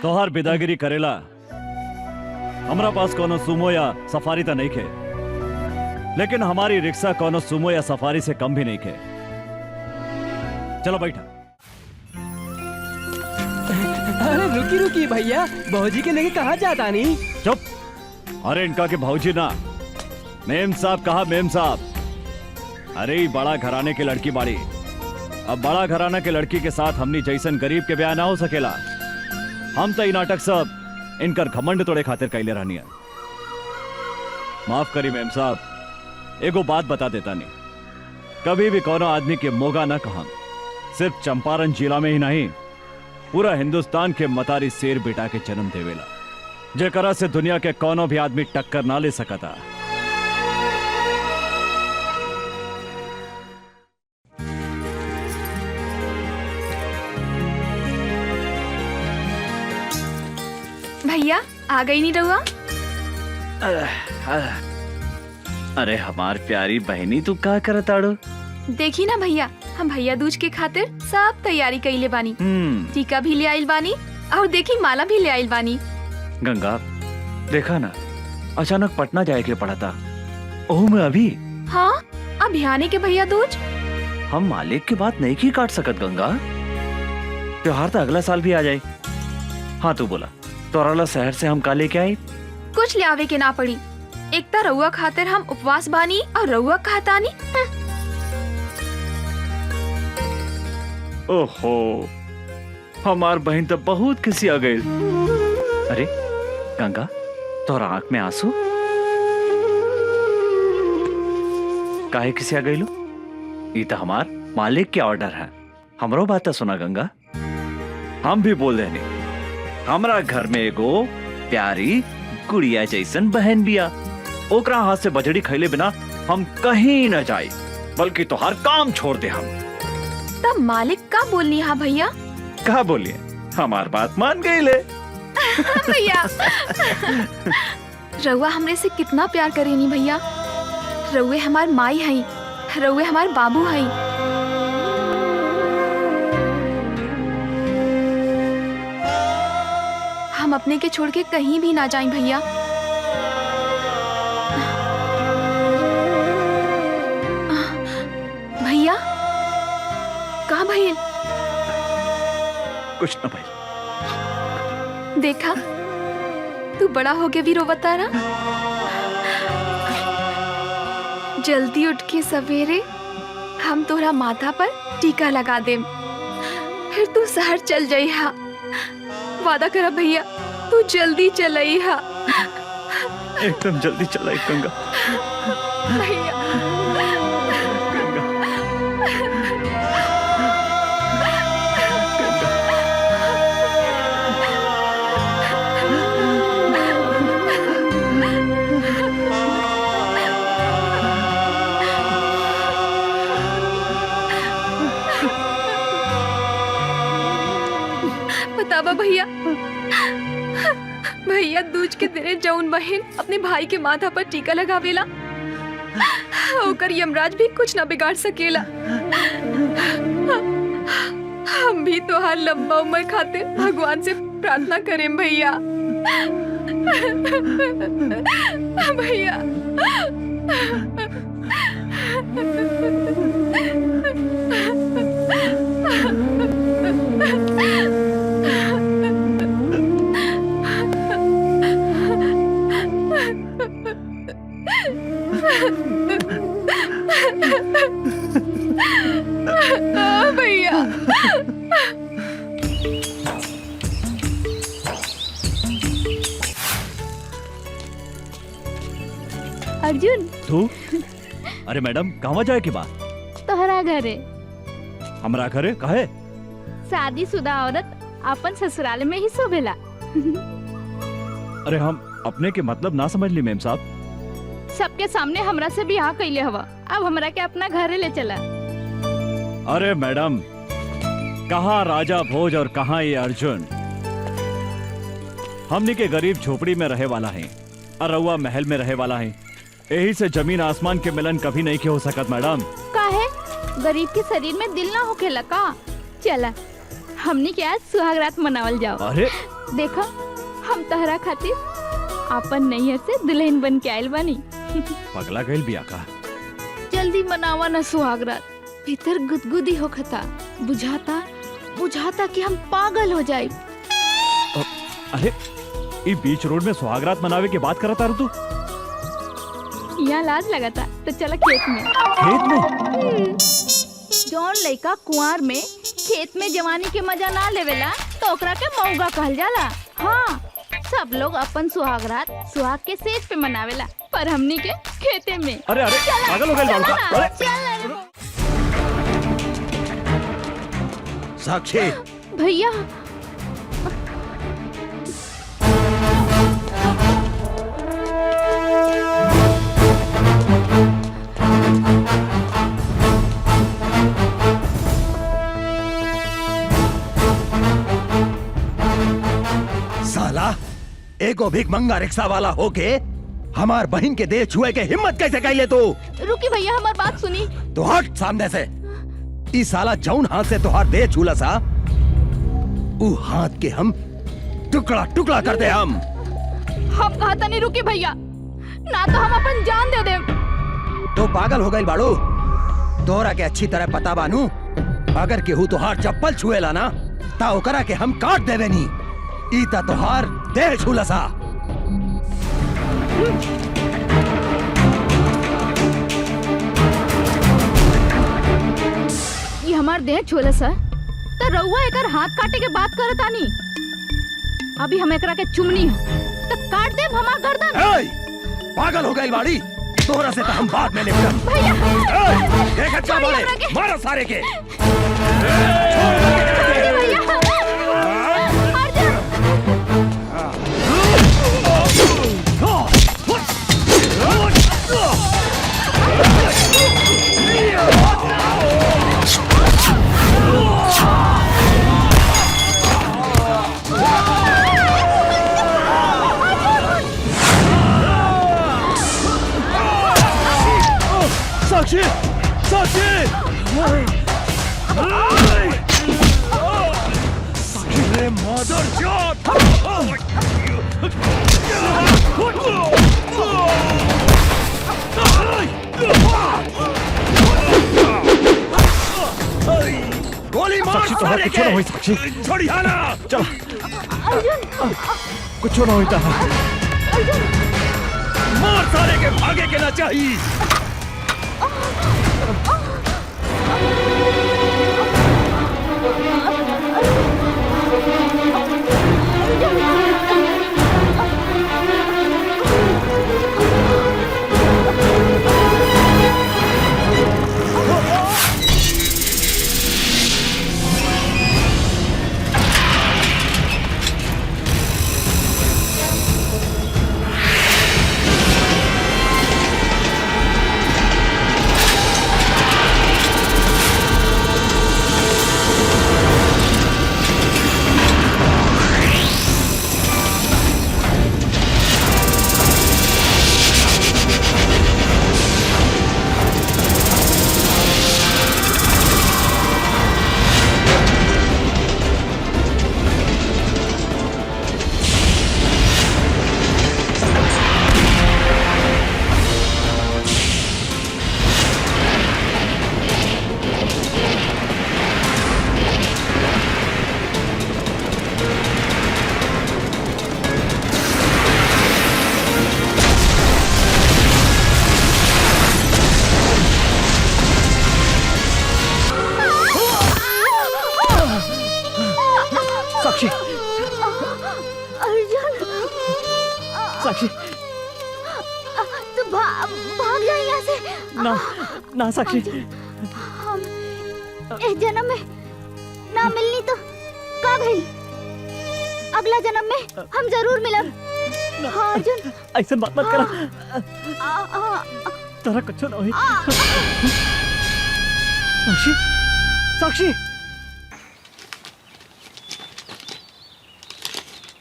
तोहर बिदागिरी करेला हमरा पास कोनो सुमो या सफारी तो नहीं खे, लेकिन हमारी रिक्शा कोनो सुमो या सफारी से कम भी नहीं खे। चलो बैठा। अरे रुकी रुकी भैया, भौजी के लेके कहाँ जाता नहीं? चुप। अरे इनका के भौजी ना, मेम साहब कहा मेम साहब। अरे ये बड़ा घराने के लड़की बाड़ी, अब बड़ा घराना के लड़की के साथ हमनी जैसन गरीब के ब्याह ना हो सकेला। हम तो ये नाटक सब इनकर घमंड तोड़े खातिर कैले रहनी है। माफ करी मेम साहब, एगो बात बता देता नहीं, कभी भी कोनो आदमी के मोगा ना कहा। सिर्फ चंपारण जिला में ही नहीं, पूरा हिंदुस्तान के मतारी शेर बेटा के जन्म देवेला, जेकरा से दुनिया के कोनो भी आदमी टक्कर ना ले सकता। भैया आ गई नहीं रहुआ? अरे हमार प्यारी बहनी तू का करताड़ो? देखी ना भैया, हम भैया दूज के खातिर सब तैयारी कइले बानी। टीका भी ले आइल बानी और देखी माला भी ले आइल बानी। गंगा देखा ना, अचानक पटना जाए के पड़ा था। ओह मैं अभी हाँ अभियाने के भैया दूज। हम मालिक की बात नहीं की काट सकत गंगा, त्योहार तो अगला साल भी आ जाए। हाँ तू बोला तोराला शहर से हम का लेके आई? कुछ ले आवे के ना पड़ी, एक तो रउआ खातिर हम उपवास बानी और रउआ कहतानी। ओहो हमार बहन तो बहुत किसी आ गई। अरे गंगा तोरा आंख में आंसू काहे किसी आ गई लो? ये तो हमार मालिक के ऑर्डर है, हमरो बात तो सुना गंगा। हम भी बोल रहे हमरा घर में एगो प्यारी गुड़िया जैसन बहन बिया, ओकरा हाथ से बजड़ी खैले बिना हम कहीं न जाए, बल्कि तो हर काम छोड़ दे। हम तब मालिक का बोलनी? हाँ भैया कहा बोलिए, हमार बात मान गई ले। भैया रउआ हमरे से कितना प्यार करेनी भैया। रउए हमार माई हई, रउए हमार बाबू हई। हम अपने के छोड़ के कहीं भी ना जाएं भैया। भैया कहाँ भैया? कुछ न भाई। देखा तू बड़ा हो के भी रोवता ना। जल्दी उठ के सवेरे हम तोरा माथा पर टीका लगा देम, फिर तू शहर चल जाइहा। वादा करा भैया, तू जल्दी चलइहा। एकदम जल्दी चला गंगा। भैया बतावा भैया, भैया दूज के दिने जौन बहन अपने भाई के माथा पर टीका लगावेला, ओकर यमराज भी कुछ न बिगाड़ सकेला। हम भी तो हर लंबा उम्र खातिर भगवान से प्रार्थना करें भैया। भैया भैया अर्जुन तू? अरे मैडम कहाँ जाए की बात? तोहरा घरे। हमरा घरे काहे? शादीशुदा औरत अपन ससुराल में ही शोभेला। अरे हम अपने के मतलब ना समझ ली मेम साहब। सबके सामने हमरा से बियाह कैले हवा, अब हमरा के अपना घरे ले चला। अरे मैडम कहाँ राजा भोज और कहाँ ये अर्जुन? हमनी के गरीब झोपड़ी में रहे वाला है, अरउआ महल में रहे वाला है, यही से जमीन आसमान के मिलन कभी नहीं के हो सकत मैडम। काहे गरीब के शरीर में दिल ना होखेला का? चला हमनी के आज सुहागरात मनावल जाओ। अरे देखो हम तहरा खातिर अपन नैहर से दुल्हन बन के आयल बानी। पगला गइल बिया का? जल्दी मनावा ना सुहागरात, भीतर गुदगुदी होखता, बुझाता कि हम पागल हो जाए। अरे ई बीच रोड में सुहागरात मनावे के बात करता रह तू? यहाँ लाज लगाता तो चला खेत में। खेत में? जौन लड़का कुंवार में खेत में जवानी के मजा ना लेवेला तो ओकरा के मौगा कहल जाला। हाँ, सब लोग अपन सुहागरात सुहाग के सेज पे मनावेला, पर हमनी के खेते में। अरे अरे पागल हो गए बाबू का? साक्षी, भैया साला एगो भीख मंगा रिक्शा वाला होके हमार बहन के देह छुए के हिम्मत कैसे कैले तू? रुकी भैया, हमार बात सुनी। तो हट सामने से। ई साला जौन हाथ से तुहार देह छूला सा, ऊ हाथ के हम टुकड़ा टुकड़ा कर दे। हम कहता नहीं रुकी भैया, ना तो हम अपन जान दे दे। तो पागल हो गई बाड़ू? तोरा के अच्छी तरह पता बानू, अगर केहू तुहार चप्पल छुएला ना ता ओकरा के हम काट देवे नी। ई ता तुहार देह छूला सा। ये हमार देह छोला सा तो रउआ एकर हाथ काटे के बात करत आनी। अभी हम एकरा के चुमनी हो तो काट देब हमार गर्दन। पागल हो गई बाड़ी? तोरा से तो हम बाद में निपटम। भैया देख अच्छा बोले, मारो सारे के। साक्षी, साक्षी, साक्षी रे मदर चोद! गोली मार साक्षी तो सारे कुछ ना हुई। साक्षी छोड़िया ना। चल, कुछ ना हुई था। मार सारे के, भागे के ना चाहिए। साक्षी, अर्जुन, साक्षी, तू भाग जा यहाँ से। ना ना साक्षी, हम इस जन्म में ना मिलनी तो का भइल? अगला जन्म में हम जरूर मिलब। हाँ अर्जुन, ऐसा बात मत करा। तारा कुछ ना हुई। साक्षी, साक्षी,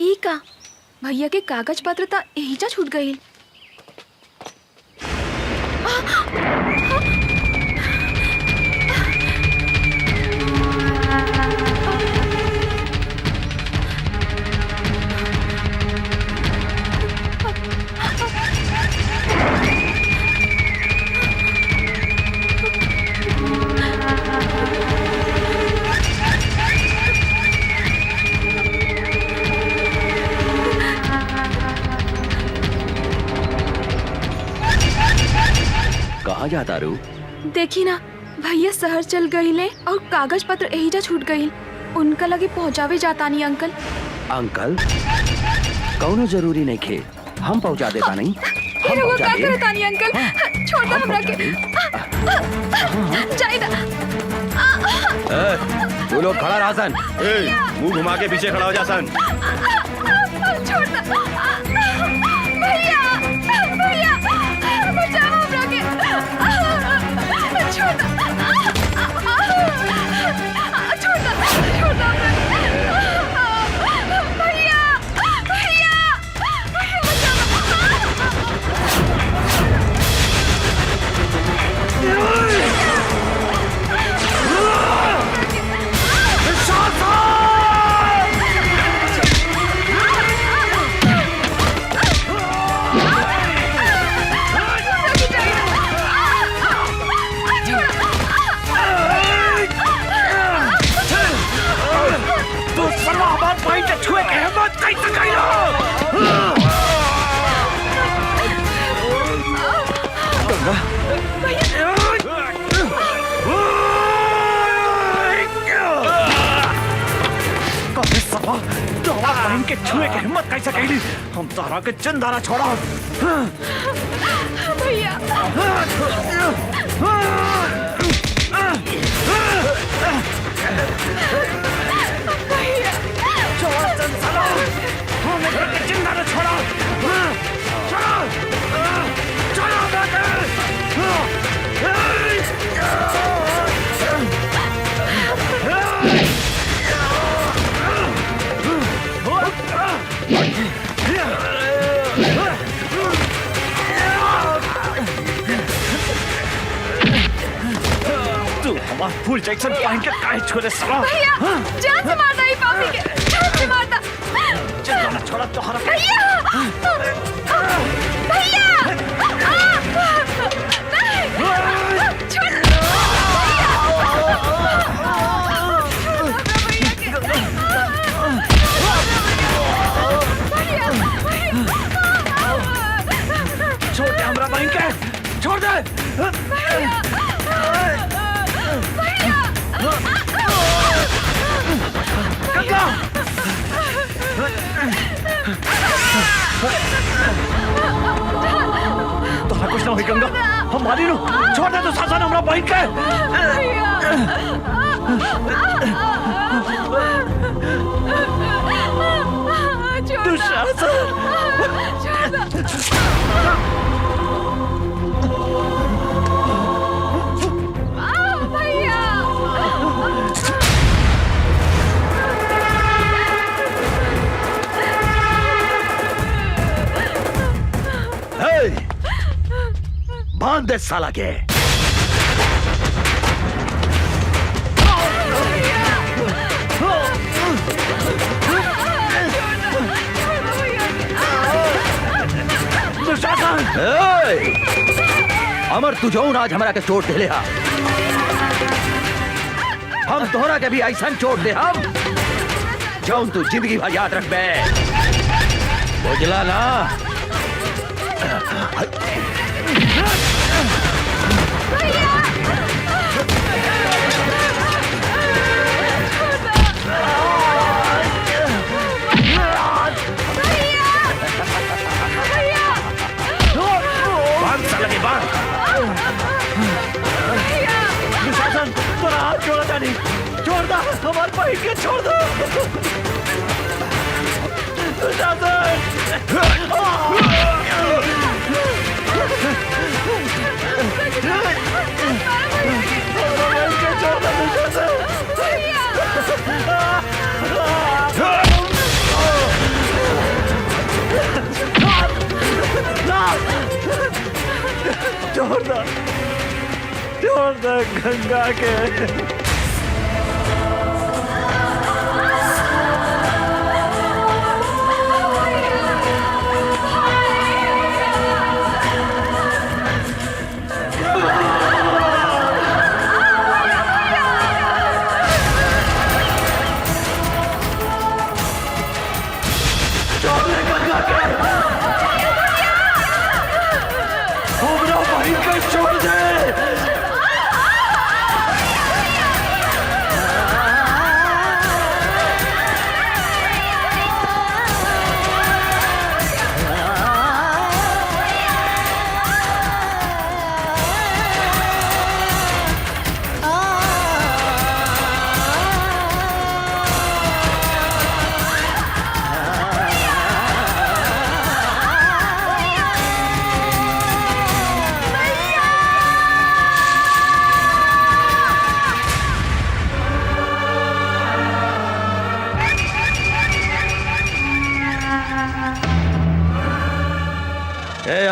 ई का भैया के कागज पत्र ता एहिजा छूट गई। चाहता रू? देखी ना भैया शहर चल गईले और कागज पत्र एहिजा छूट गई। उनका लगे पहुँचावे जाता नहीं अंकल। अंकल कौनो जरूरी नहीं खे, हम पहुंचा देता नहीं। ये लोग का करता नहीं अंकल, छोड़ दो हमरा के। जाइदा तू लोग खड़ा रहा सन। मुंह घुमा के पीछे खड़ा हो जा सन। छोड़ दो भैया, भैया बचाओ हमरा के। छोड़ दो, छोड़ दो, छोड़ दो भैया, भैया, भैया के छुए के हिम्मत कैसे कैली? हम तारा के चंदारा छोड़ा भैया। छोड़ा चंदारा, हम के चंदारा छोड़ा, छोड़ा, तू हमारा फुल जैक्सन पहन के काहे छोड़े साला? भैया जान से मारता ही पापी के, जान से मारता। चंदारा छोड़ा तोहरा के। भैया, भैया, छोड़ दे हमरा बहन के, छोड़ दे। गंगा, तोहरा कुछ ना हुई गंगा, हम मारी नु। छोड़ दे तो शासन हमरा बहन के। बांध दे साला के। अमर तू जो आज हमारा के चोट दे हा, हम तोहरा के भी ऐसा चोट दे हम जौन तू जिंदगी भर याद रख बे, बुझला ना? दुशासन तोरा हाथ छोड़ा जानी, छोड़ दो हमारे भाई के, छोड़ दो छोड़ दो गंगा के। छोड़ दे।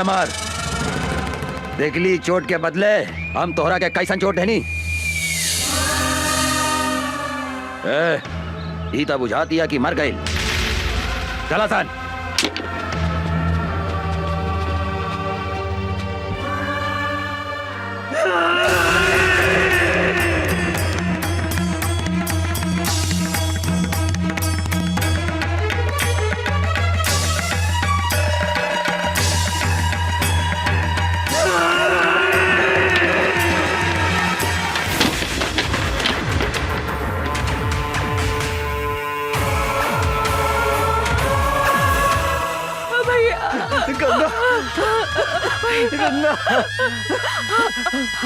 हमार। देखली चोट के बदले हम तोहरा के कैसन चोट है नी। ई तो बुझा दिया कि मर गई। चला सन। गंगा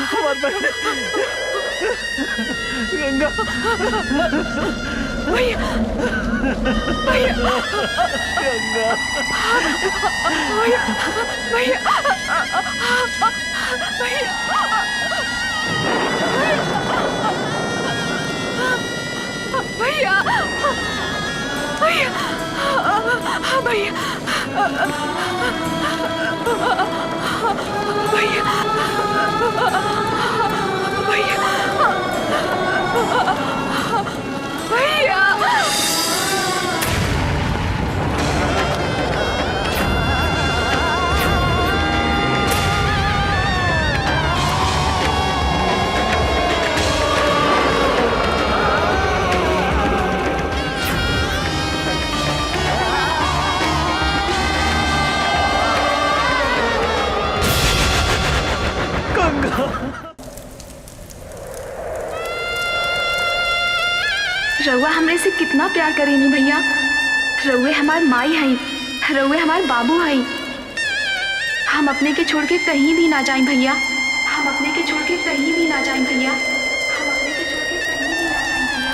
हमार बहन गंगा भैया भैया गंगा भैया भैया भैया भैया भैया भैया रउआ हमरे से कितना प्यार करेनी भैया। रउए हमार माई हई, रउए हमार बाबू हई। हम अपने के छोड़ के कहीं भी ना जाएं भैया। हम अपने के छोड़ के कहीं भी ना जाएं भैया। हम अपने के छोड़ के कहीं भी ना जाएं भैया।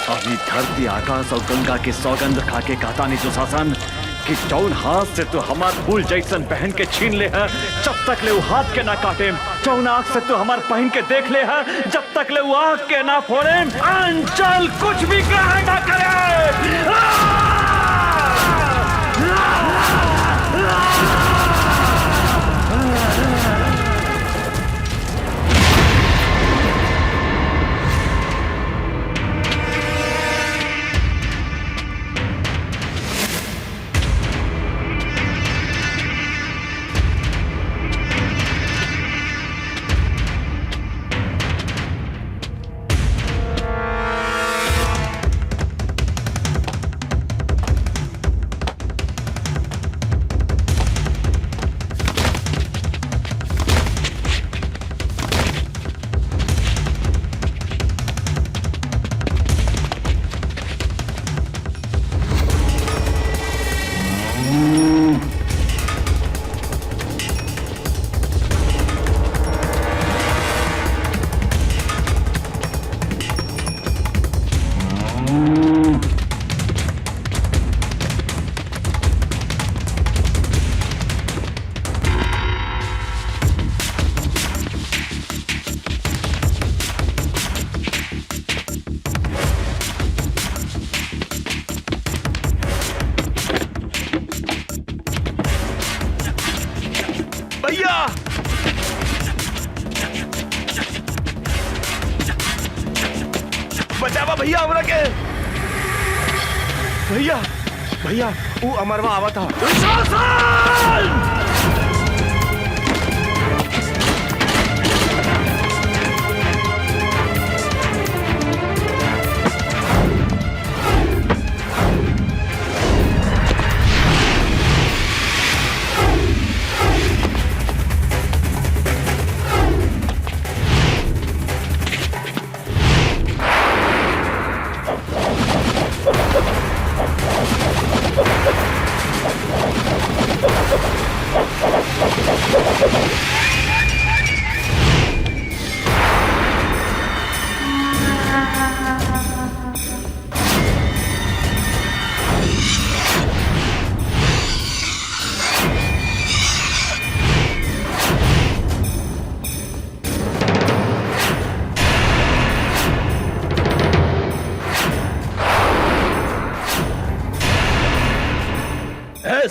अभी धरती आकाश और गंगा के सौगंध खा के कहता नहीं दुशासन कि जौन हाथ से तू हमार फूल जैसन पहन के छीन ले है, जब तक ले वो हाथ के ना काटे। जौन आँख से तू हमार पहन के देख ले है, जब तक ले वो आँख के ना फोड़े। अंचल कुछ भी ग्रहण ना करे। बचावा भैया हमरा के। भैया भैया वो अमरवा आवा था।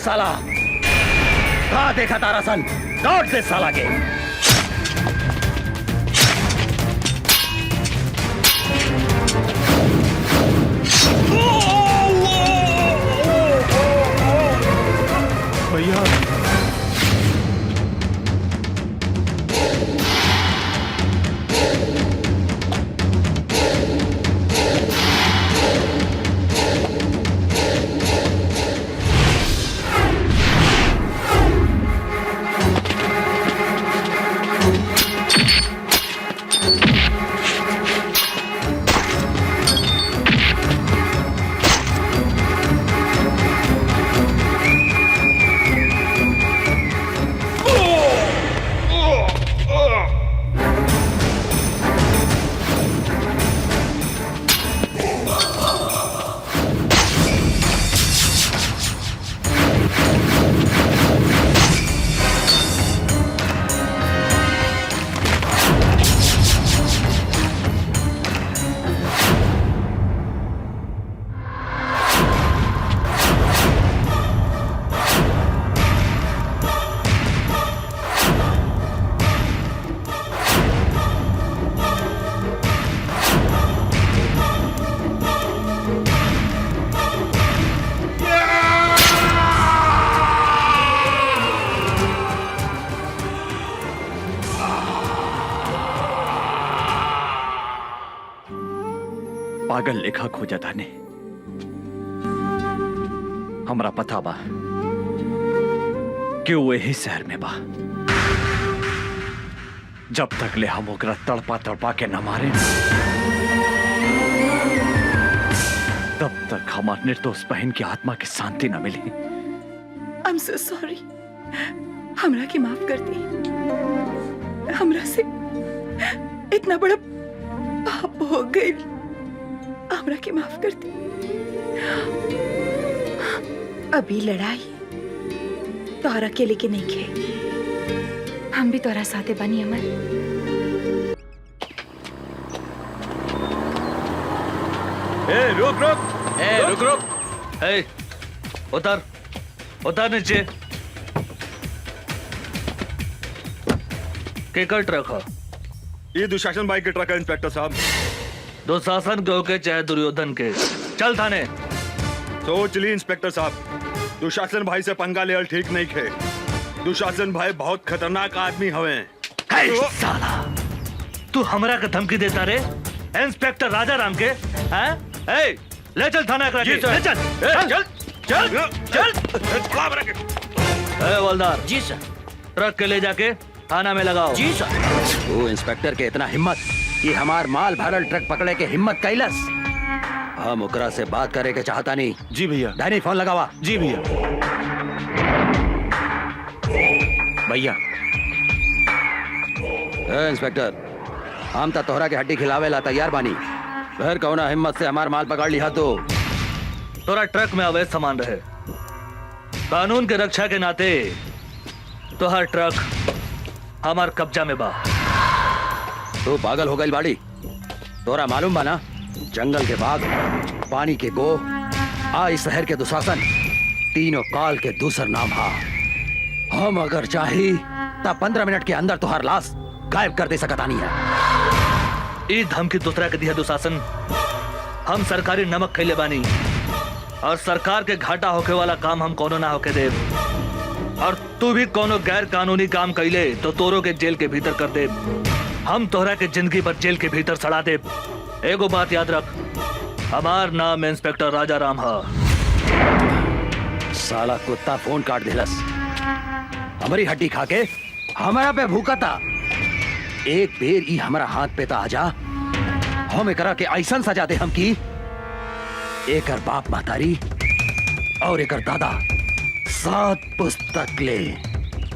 साला। कहा देखा तारा सन, काट दे साला के। भैया पागल लेखा खोजा था ने हमरा पता बा कि वो यही शहर में बा। जब तक ले हम ओकरा तड़पा तड़पा के न मारे तब तक हमार निर्दोष बहन की आत्मा की शांति न मिली। आई एम सो सॉरी, हमरा की माफ कर दी। हमरा से इतना बड़ा पाप हो गई, हमरा की माफ कर दी। अभी लड़ाई तोहरा के लेके नहीं खे, हम भी तोरा साथे बनी अमर। रुक रुक रुक। उतर उतर नीचे। केकर ट्रक है? ये दुशासन भाई के ट्रक है इंस्पेक्टर साहब। दुशासन के होके चाहे दुर्योधन के, चल थाने। सोच ली इंस्पेक्टर साहब, दुशासन भाई से पंगा ले ठीक नहीं खे। दुशासन भाई बहुत खतरनाक आदमी हवे। साला तू हमरा के धमकी देता रे इंस्पेक्टर राजा राम के? हैं? ले चल थाना करा के। ले चल चल चल चल। हवलदार जी सर। ट्रक के ले जाके थाना में लगाओ। जी सर। वो इंस्पेक्टर के इतना हिम्मत कि हमार माल भरल ट्रक पकड़े के हिम्मत कैलस। हम ओकरा से बात करे के चाहता नहीं। जी भैया। डैनी फोन लगावा। जी भैया। भैया इंस्पेक्टर, हम तो तोहरा के हड्डी खिलावे ला तैयार बानी। फिर कौना हिम्मत से हमार माल पकड़ लिया तो? तोरा ट्रक में अवैध सामान रहे, कानून के रक्षा के नाते तो हर ट्रक हमार कब्जा में बा। तू पागल हो गई बाड़ी? तोरा मालूम बा ना, जंगल के बाघ, पानी के गो, इस शहर के दुशासन, तीनों काल के दूसर नाम हा। हम अगर चाही तब 15 मिनट के अंदर तुहार लाश गायब कर दे सकता नहीं है। ई धमकी दूसरा के दिया दुशासन। हम सरकारी नमक खैले बानी और सरकार के घाटा होके वाला काम हम कोनो ना होके दे। और तू भी कोनो गैर कानूनी काम कैले तो तोरो के जेल के भीतर कर दे। हम तोहरा के जिंदगी भर जेल के भीतर सड़ा दे। एगो बात याद रख, हमार नाम इंस्पेक्टर राजा राम हा। साला कुत्ता फोन काट दिलस। हमारी हड्डी खा के हमारा पे भूखा था। एक बेर ई हमारा हाथ पे ता आजा, हम एकरा के ऐसन सजा दे हम की एकर बाप महतारी और एकर दादा 7 पुस्तक ले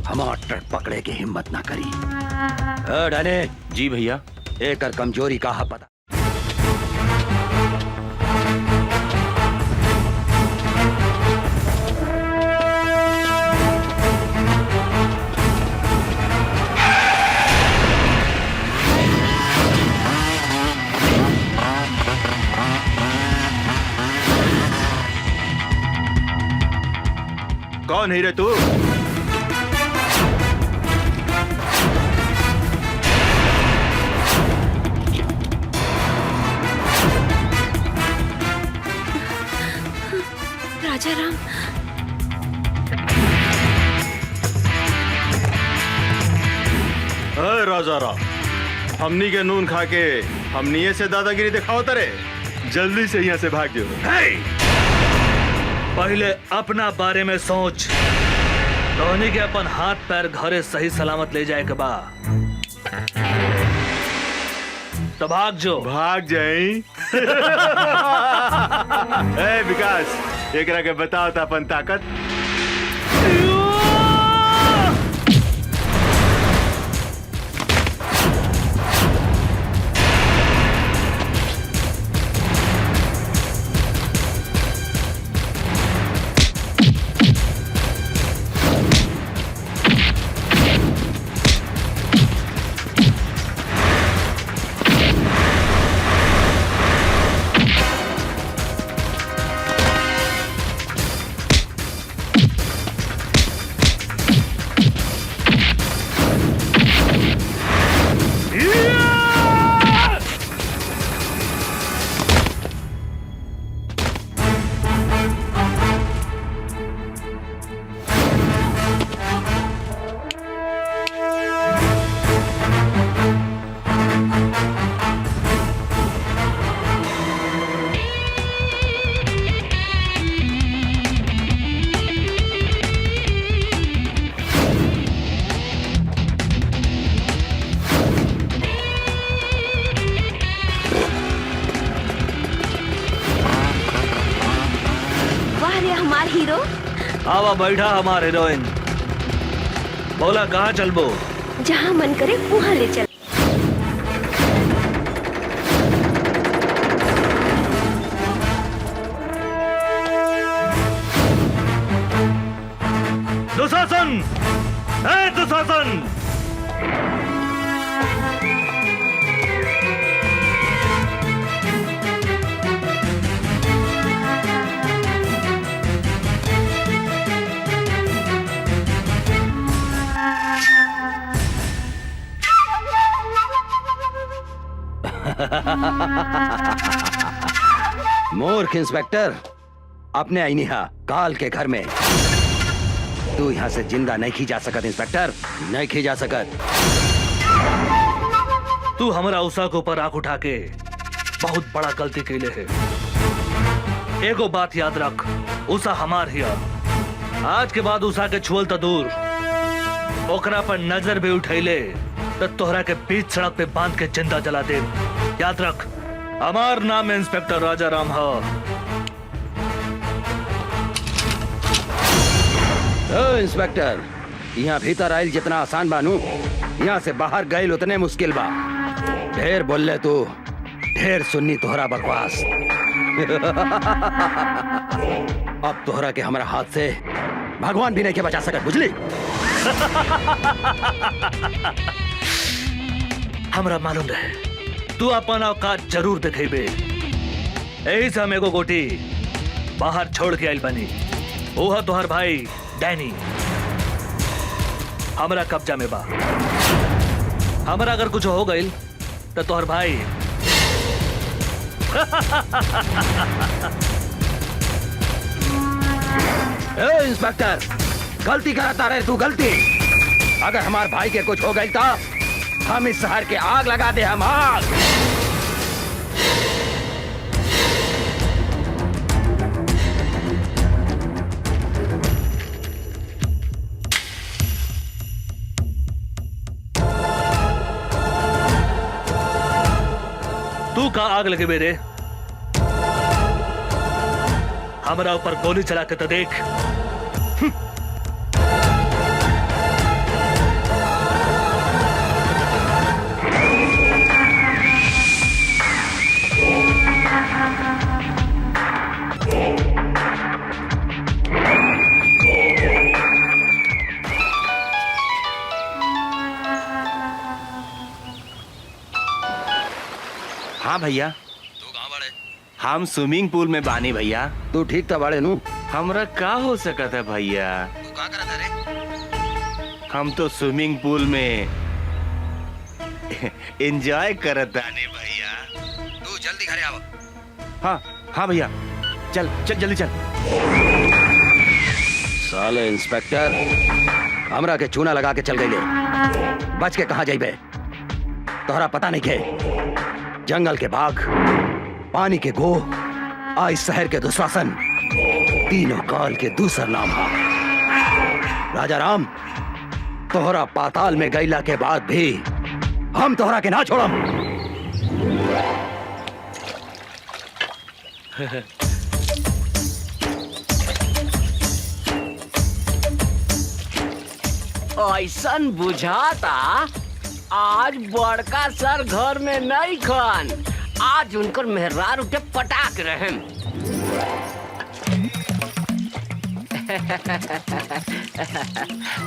हमार ट्रक पकड़े के हिम्मत ना करी। डने। जी भैया। एकर कमजोरी का हा पता। कौन है रे तू? राजा राम, अरे राजा राम, हमनी के नून खा के हमनी से दादागिरी दिखाओ तरे। जल्दी से यहाँ से भाग जाओ। पहले अपना बारे में सोच। धोनी के अपन हाथ पैर घरे सही सलामत ले जाए के बा तो भाग जो। भाग जाई। ए विकास, एकरा के बताओ था अपन ताकत। हीरो। आवा बैठा हमारे हीरोइन। बोला कहाँ चलबो? जहाँ मन करे वहाँ ले चल। दुशासन, दुशासन, मूर्ख इंस्पेक्टर, अपने आईनिहा काल के घर में तू यहाँ से जिंदा नहीं खी जा सकत। इंस्पेक्टर, नहीं खी जा सकत। तू हमारा उषा के ऊपर आंख उठा के बहुत बड़ा गलती कैले है। एगो बात याद रख, उषा हमार हिया। आज के बाद उषा के छुअल तो दूर, ओकरा पर नजर भी उठैले तो तोहरा के बीच सड़क पे बांध के जिंदा जला दे। याद रख, हमार नाम इंस्पेक्टर राजा राम है। इंस्पेक्टर, यहाँ भीतर आयल जितना आसान बानू, यहाँ से बाहर गए उतने मुश्किल बा। ढेर बोल ले तू, ढेर सुन्नी तोहरा बकवास। अब तोहरा के हमारा हाथ से भगवान भी नहीं के बचा सकत, बुझली? हमरा मालूम रहे तू अपन औकात जरूर दिखेबे। यही से हम एगो गोटी बाहर छोड़ के आइल बनी। ओहा तोहर भाई डैनी हमरा कब्जा में बा। हमरा अगर कुछ हो गइल तो तोहर भाई इंस्पेक्टर, गलती करता रहे तू, गलती। अगर हमार भाई के कुछ हो गई तो हम इस शहर के आग लगा दे। हम आग। तू का आग लगे मेरे? हमारा ऊपर गोली चला के तो देख। हाँ भैया, तू कहाँ बड़े? हम स्विमिंग पूल में बानी भैया। तू ठीक था बड़े नू? हमरा का हो सकता है भैया? हम तो स्विमिंग पूल में एंजॉय करत आने भैया। तू जल्दी घरे आओ। हाँ हाँ भैया, चल चल जल्दी चल। साले इंस्पेक्टर हमरा के चूना लगा के चल गई ले, बच के कहाँ जाइबे? तोहरा पता नहीं के जंगल के बाघ, पानी के गो, आज शहर के दुशासन, तीनों काल के दूसर नाम है। राजा राम, तोहरा पाताल में गईला के बाद भी हम तोहरा के ना छोड़म। ऐसन बुझाता आज बड़का सर घर में नहीं खन, आज उनकर मेहरार उठे पटाक रहे।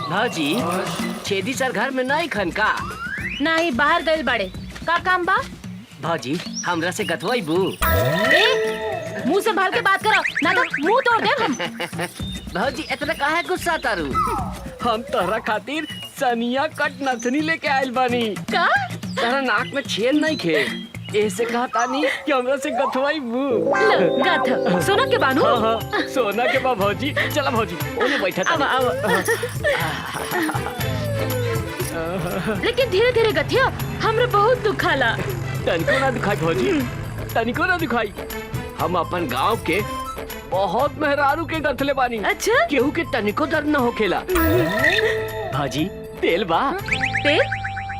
भाजी, छेदी सर घर में नहीं खन का? नहीं, बाहर गए बड़े। का काम बा? भाजी, हमरा से गथवाईबू? मुंह संभाल के बात करो, ना तो मुंह तोड़ दे हम। भाजी, इतना काहे गुस्सा तारू? हम तोहरा खातिर सनिया कट नथनी लेके आयल बानी। का? तोहरा नाक में छेद नहीं खे, ऐसे कहा तानी कि हमरा से गथवाईबू। गथ सोना के बानू? हाँ हाँ, सोना के बा भौजी। चला भौजी, ओने बैठा था। लेकिन धीरे धीरे गथिया, हमरा बहुत दुखाला। तनिको ना दिखाई भौजी, तनिको ना दिखाई। हम अपन गांव के बहुत मेहरारू के गथले बानी। अच्छा? केहू के तनिको दर्द न होखेला। भाजी, तेल बा? तेल?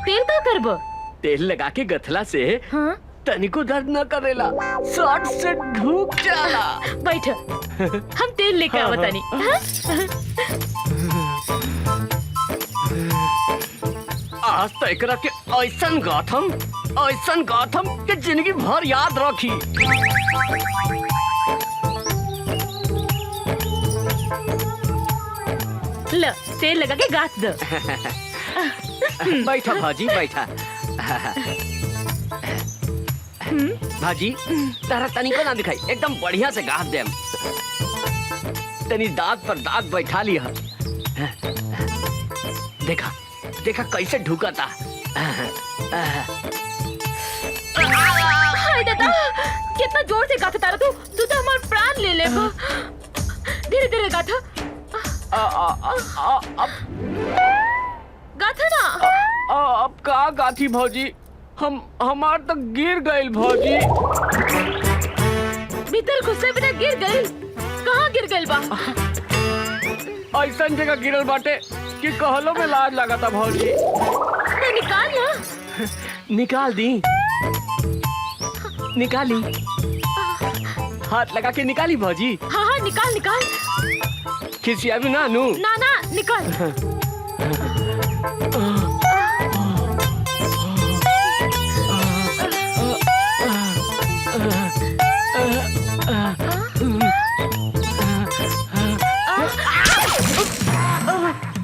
तेल का करबो? तेल लगा के गथला से हाँ? तनिको दर्द न करेला, शॉर्ट से ढूक जाला। बैठ, हम तेल लेके हाँ, आवतानी। आज तो एकरा के ऐसन गाथम के जिंदगी भर याद रखी। ल, तेल लगा के गाथ दो। बैठा भाजी, बैठा। भाजी, तारा तनिको ना दिखाई, एकदम बढ़िया से गाथ देम। तनी दांत पर दांत बैठा लिया। देखा देखा कैसे ढुकाता। हाय दादा, कितना जोर से गाथा तारा तू तो हमारा प्राण ले ले। धीरे धीरे गाथा। गाथा ना। अब का गाथी भौजी, हमार तो गिर गइल भौजी। भीतर घुसे बिना गिर गइल? कहाँ गिर गइल बा? ऐसन जगह गिरल बाटे कि कहलो में लाज लगा था भौजी। तो निकाल ना। निकाल दी, निकाली। हाथ लगा के निकाली भौजी। हाँ हाँ, निकाल निकाल। खिसिया भी ना नू। ना ना, निकाल।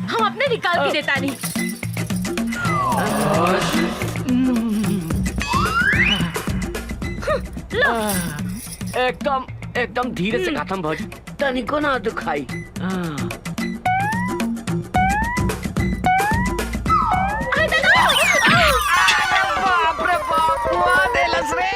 हम अपने निकाल के देता नहीं। एकदम एकदम धीरे से गाथम भौजी, तनिको ना दुखाई। बाप रे बाप, हुआ देलस रे।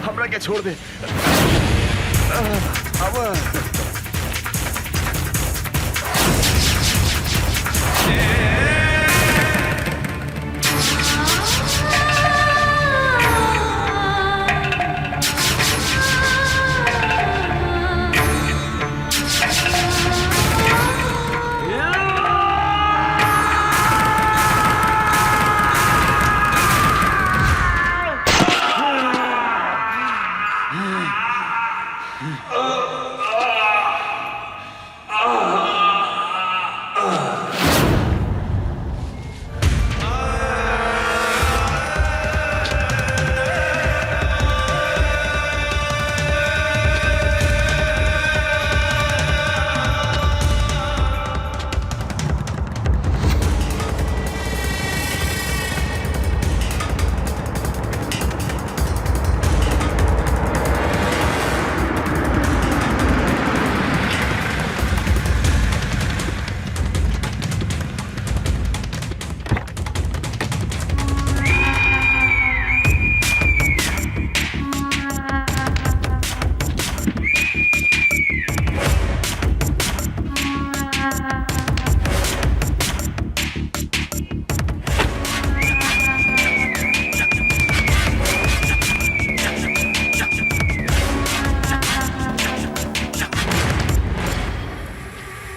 हमरा के छोड़ दे। अब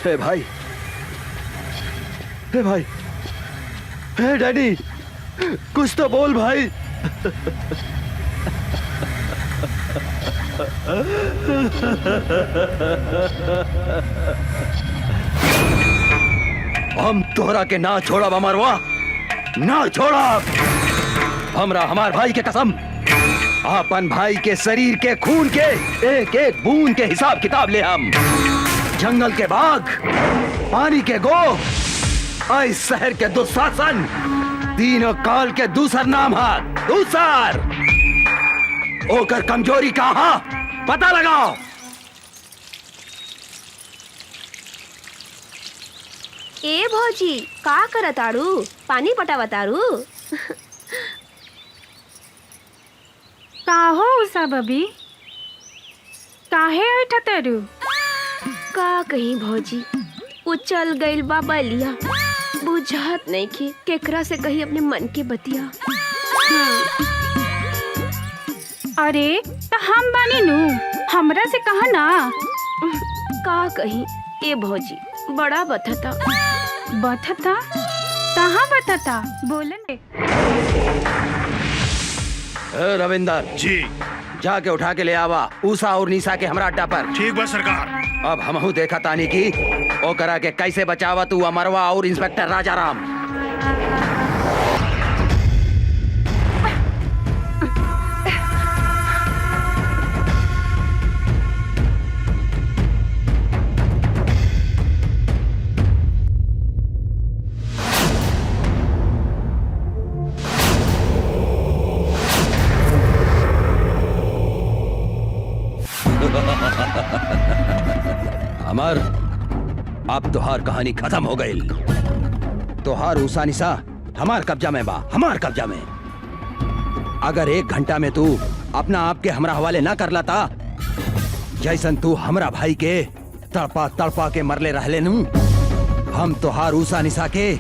हे भाई, हे भाई, हे डैडी, कुछ तो बोल भाई। हम तोहरा के ना छोड़ा अमरवा, ना छोड़ा। हमरा हमार भाई के कसम, अपन भाई के शरीर के खून के एक एक बूंद के हिसाब किताब ले हम। जंगल के बाघ, पानी के गो, इस शहर के दुशासन, तीनों काल के दूसर नाम है दूसर। ओकर कमजोरी कहाँ पता लगाओ। ए भौजी का करताड़ू? पानी पटावताड़ू? का हो उषा बबी, काहे ऐठा तेरू? का कहीं भौजी, वो चल गइल बा बलिया, बुझात नहीं कि केकरा से कही अपने मन के बतिया। अरे तो हम बानी नु, हमरा से कहा ना। का कहीं ए भौजी, बड़ा बथता। बथता? कहाँ बथता? बोलन। रविंदर जी, जाके उठा के ले आवा उषा और निशा के हमरा अड्डा पर। ठीक बा सरकार। अब हमहू देखा तानी की ओ करा के कैसे बचावा तू अमरवा और इंस्पेक्टर राजाराम। अमर, अब तुहार कहानी खत्म हो गई। तुहार ऊसा निशा हमार कब्जा में बा, हमार कब्जा में। अगर 1 घंटा में तू अपना आप के हमरा हवाले ना कर लाता, जैसन तू हमरा भाई के तड़पा तड़पा के मरले रहले नू, हम तुहार ऊसा निशा के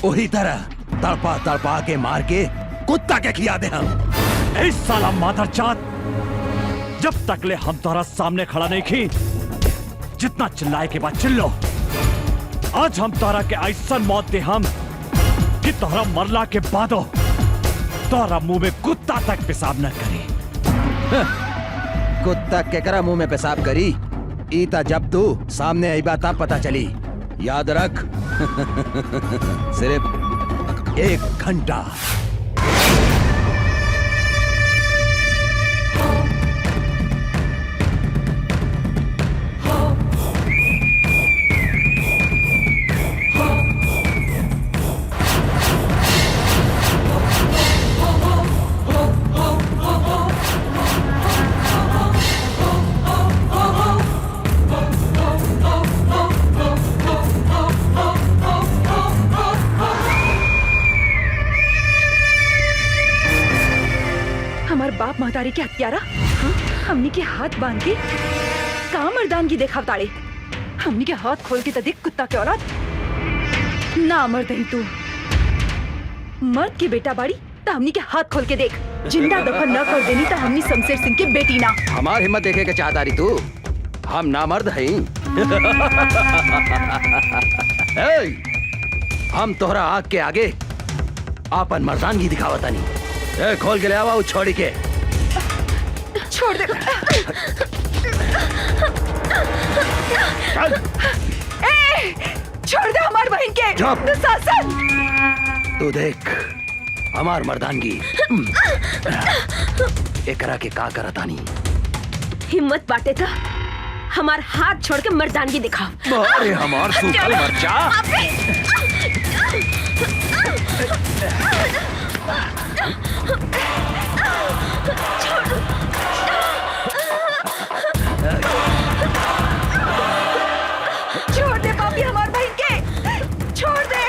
वही तरह तड़पा तड़पा के मार के कुत्ता के खिया दे हम। इस साला मादरजात, जब तक ले हम तोहरा सामने खड़ा नहीं की, जितना चिल्लाए के बाद चिल्लो। आज हम तोहरा के ऐसा मौत दे हम कि तोहरा मरला के बादो तोहरा मुंह में कुत्ता तक पेशाब न करी। कुत्ता केकरा मुंह में पेशाब करी? ईता जब तू सामने आई बात पता चली। याद रख, सिर्फ 1 घंटा। बाप महतारी के हत्यारा हमनी के हाथ बांध के का मर्दानगी देखा ताड़े। हमनी के हाथ खोल के देख कुत्ता के औलाद ना मर्द ही तू। मर्द के बेटा बाड़ी तो हमनी के हाथ खोल के देख। जिंदा दफन न कर देनी तो हमनी शमशेर सिंह के बेटी ना। हमार हिम्मत देखे के चाहता रही तू? हम नामर्द हैं। हम तोहरा आग के आगे आपन मर्दानगी दिखावता नहीं। खोल के ले आवा छोड़ी के। छोड़ दे। छोड़ दे हमार बहन के। दुशासन, तू देख हमार मर्दानगी एकरा के का करतानी। हिम्मत बाटे था हमार हाथ छोड़ के मर्दानगी दिखाओ। अरे हमार सूखल मरचा। छोड़ दे पापी हमार बहन के। छोड़ दे।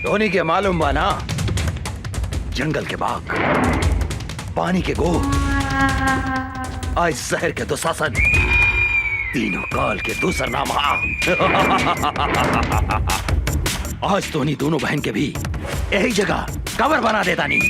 धोनी के मालूम बा ना, जंगल के बाघ, पानी के गो, आज शहर के दुशासन, तीनों काल के दूसर नाम आज धोनी दोनों बहन के भी यही जगह कवर बना देता नहीं।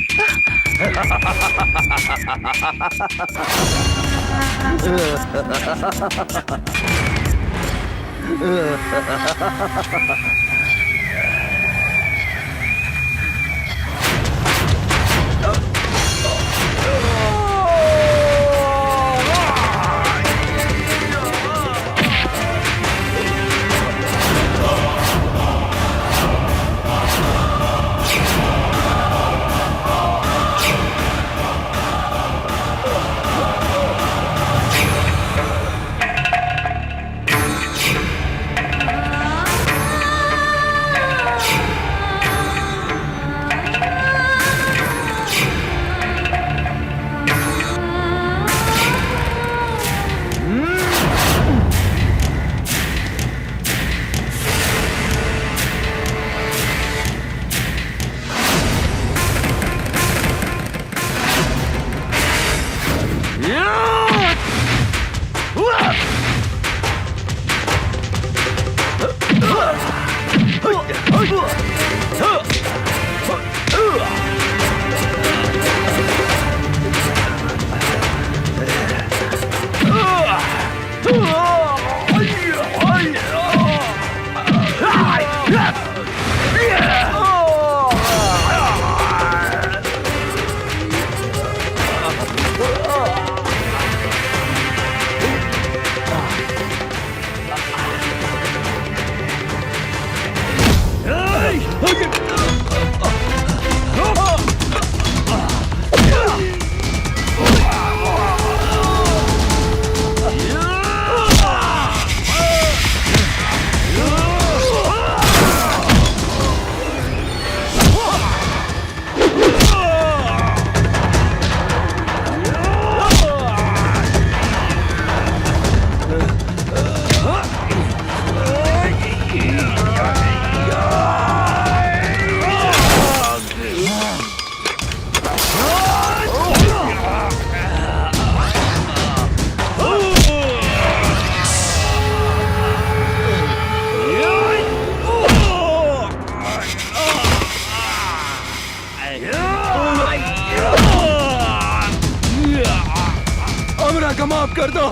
माफ कर दो,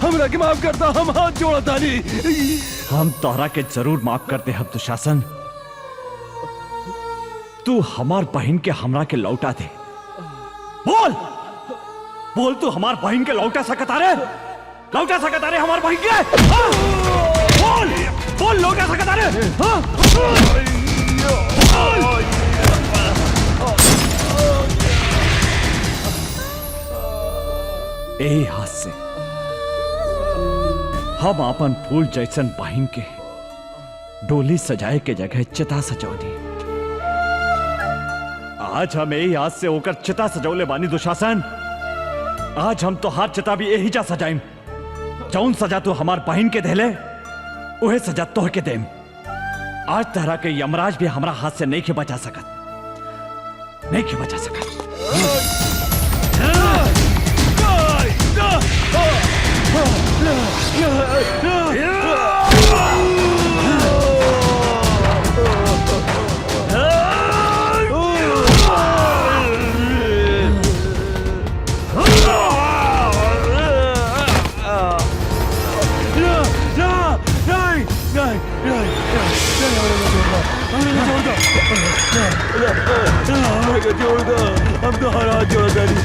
हमरा के माफ कर दो, हम हाथ जोड़ा तानी। हम तोहरा के जरूर माफ करते हम दुशासन, तू हमार बहन के हमरा के लौटा दे। बोल बोल, तू हमार बहन के लौटा सकता रे? लौटा सकता रे हमार बहन के? बोल बोल, लौटा सकता रे? यही हाथ से हम अपन फूल जैसन बहन के डोली सजाए के जगह चिता सजौनी। आज हम यही हाथ से होकर चिता सजौले बानी दुशासन। आज हम तो हाथ चिता भी यही जा सजाइम। जौन सजा तू हमार बहन के देले उहे सजा तोह के देम। आज तरह के यमराज भी हमारा हाथ से नहीं के बचा सकत, नहीं के बचा सकत। हम तो हर हाथ जोड़ा नहीं।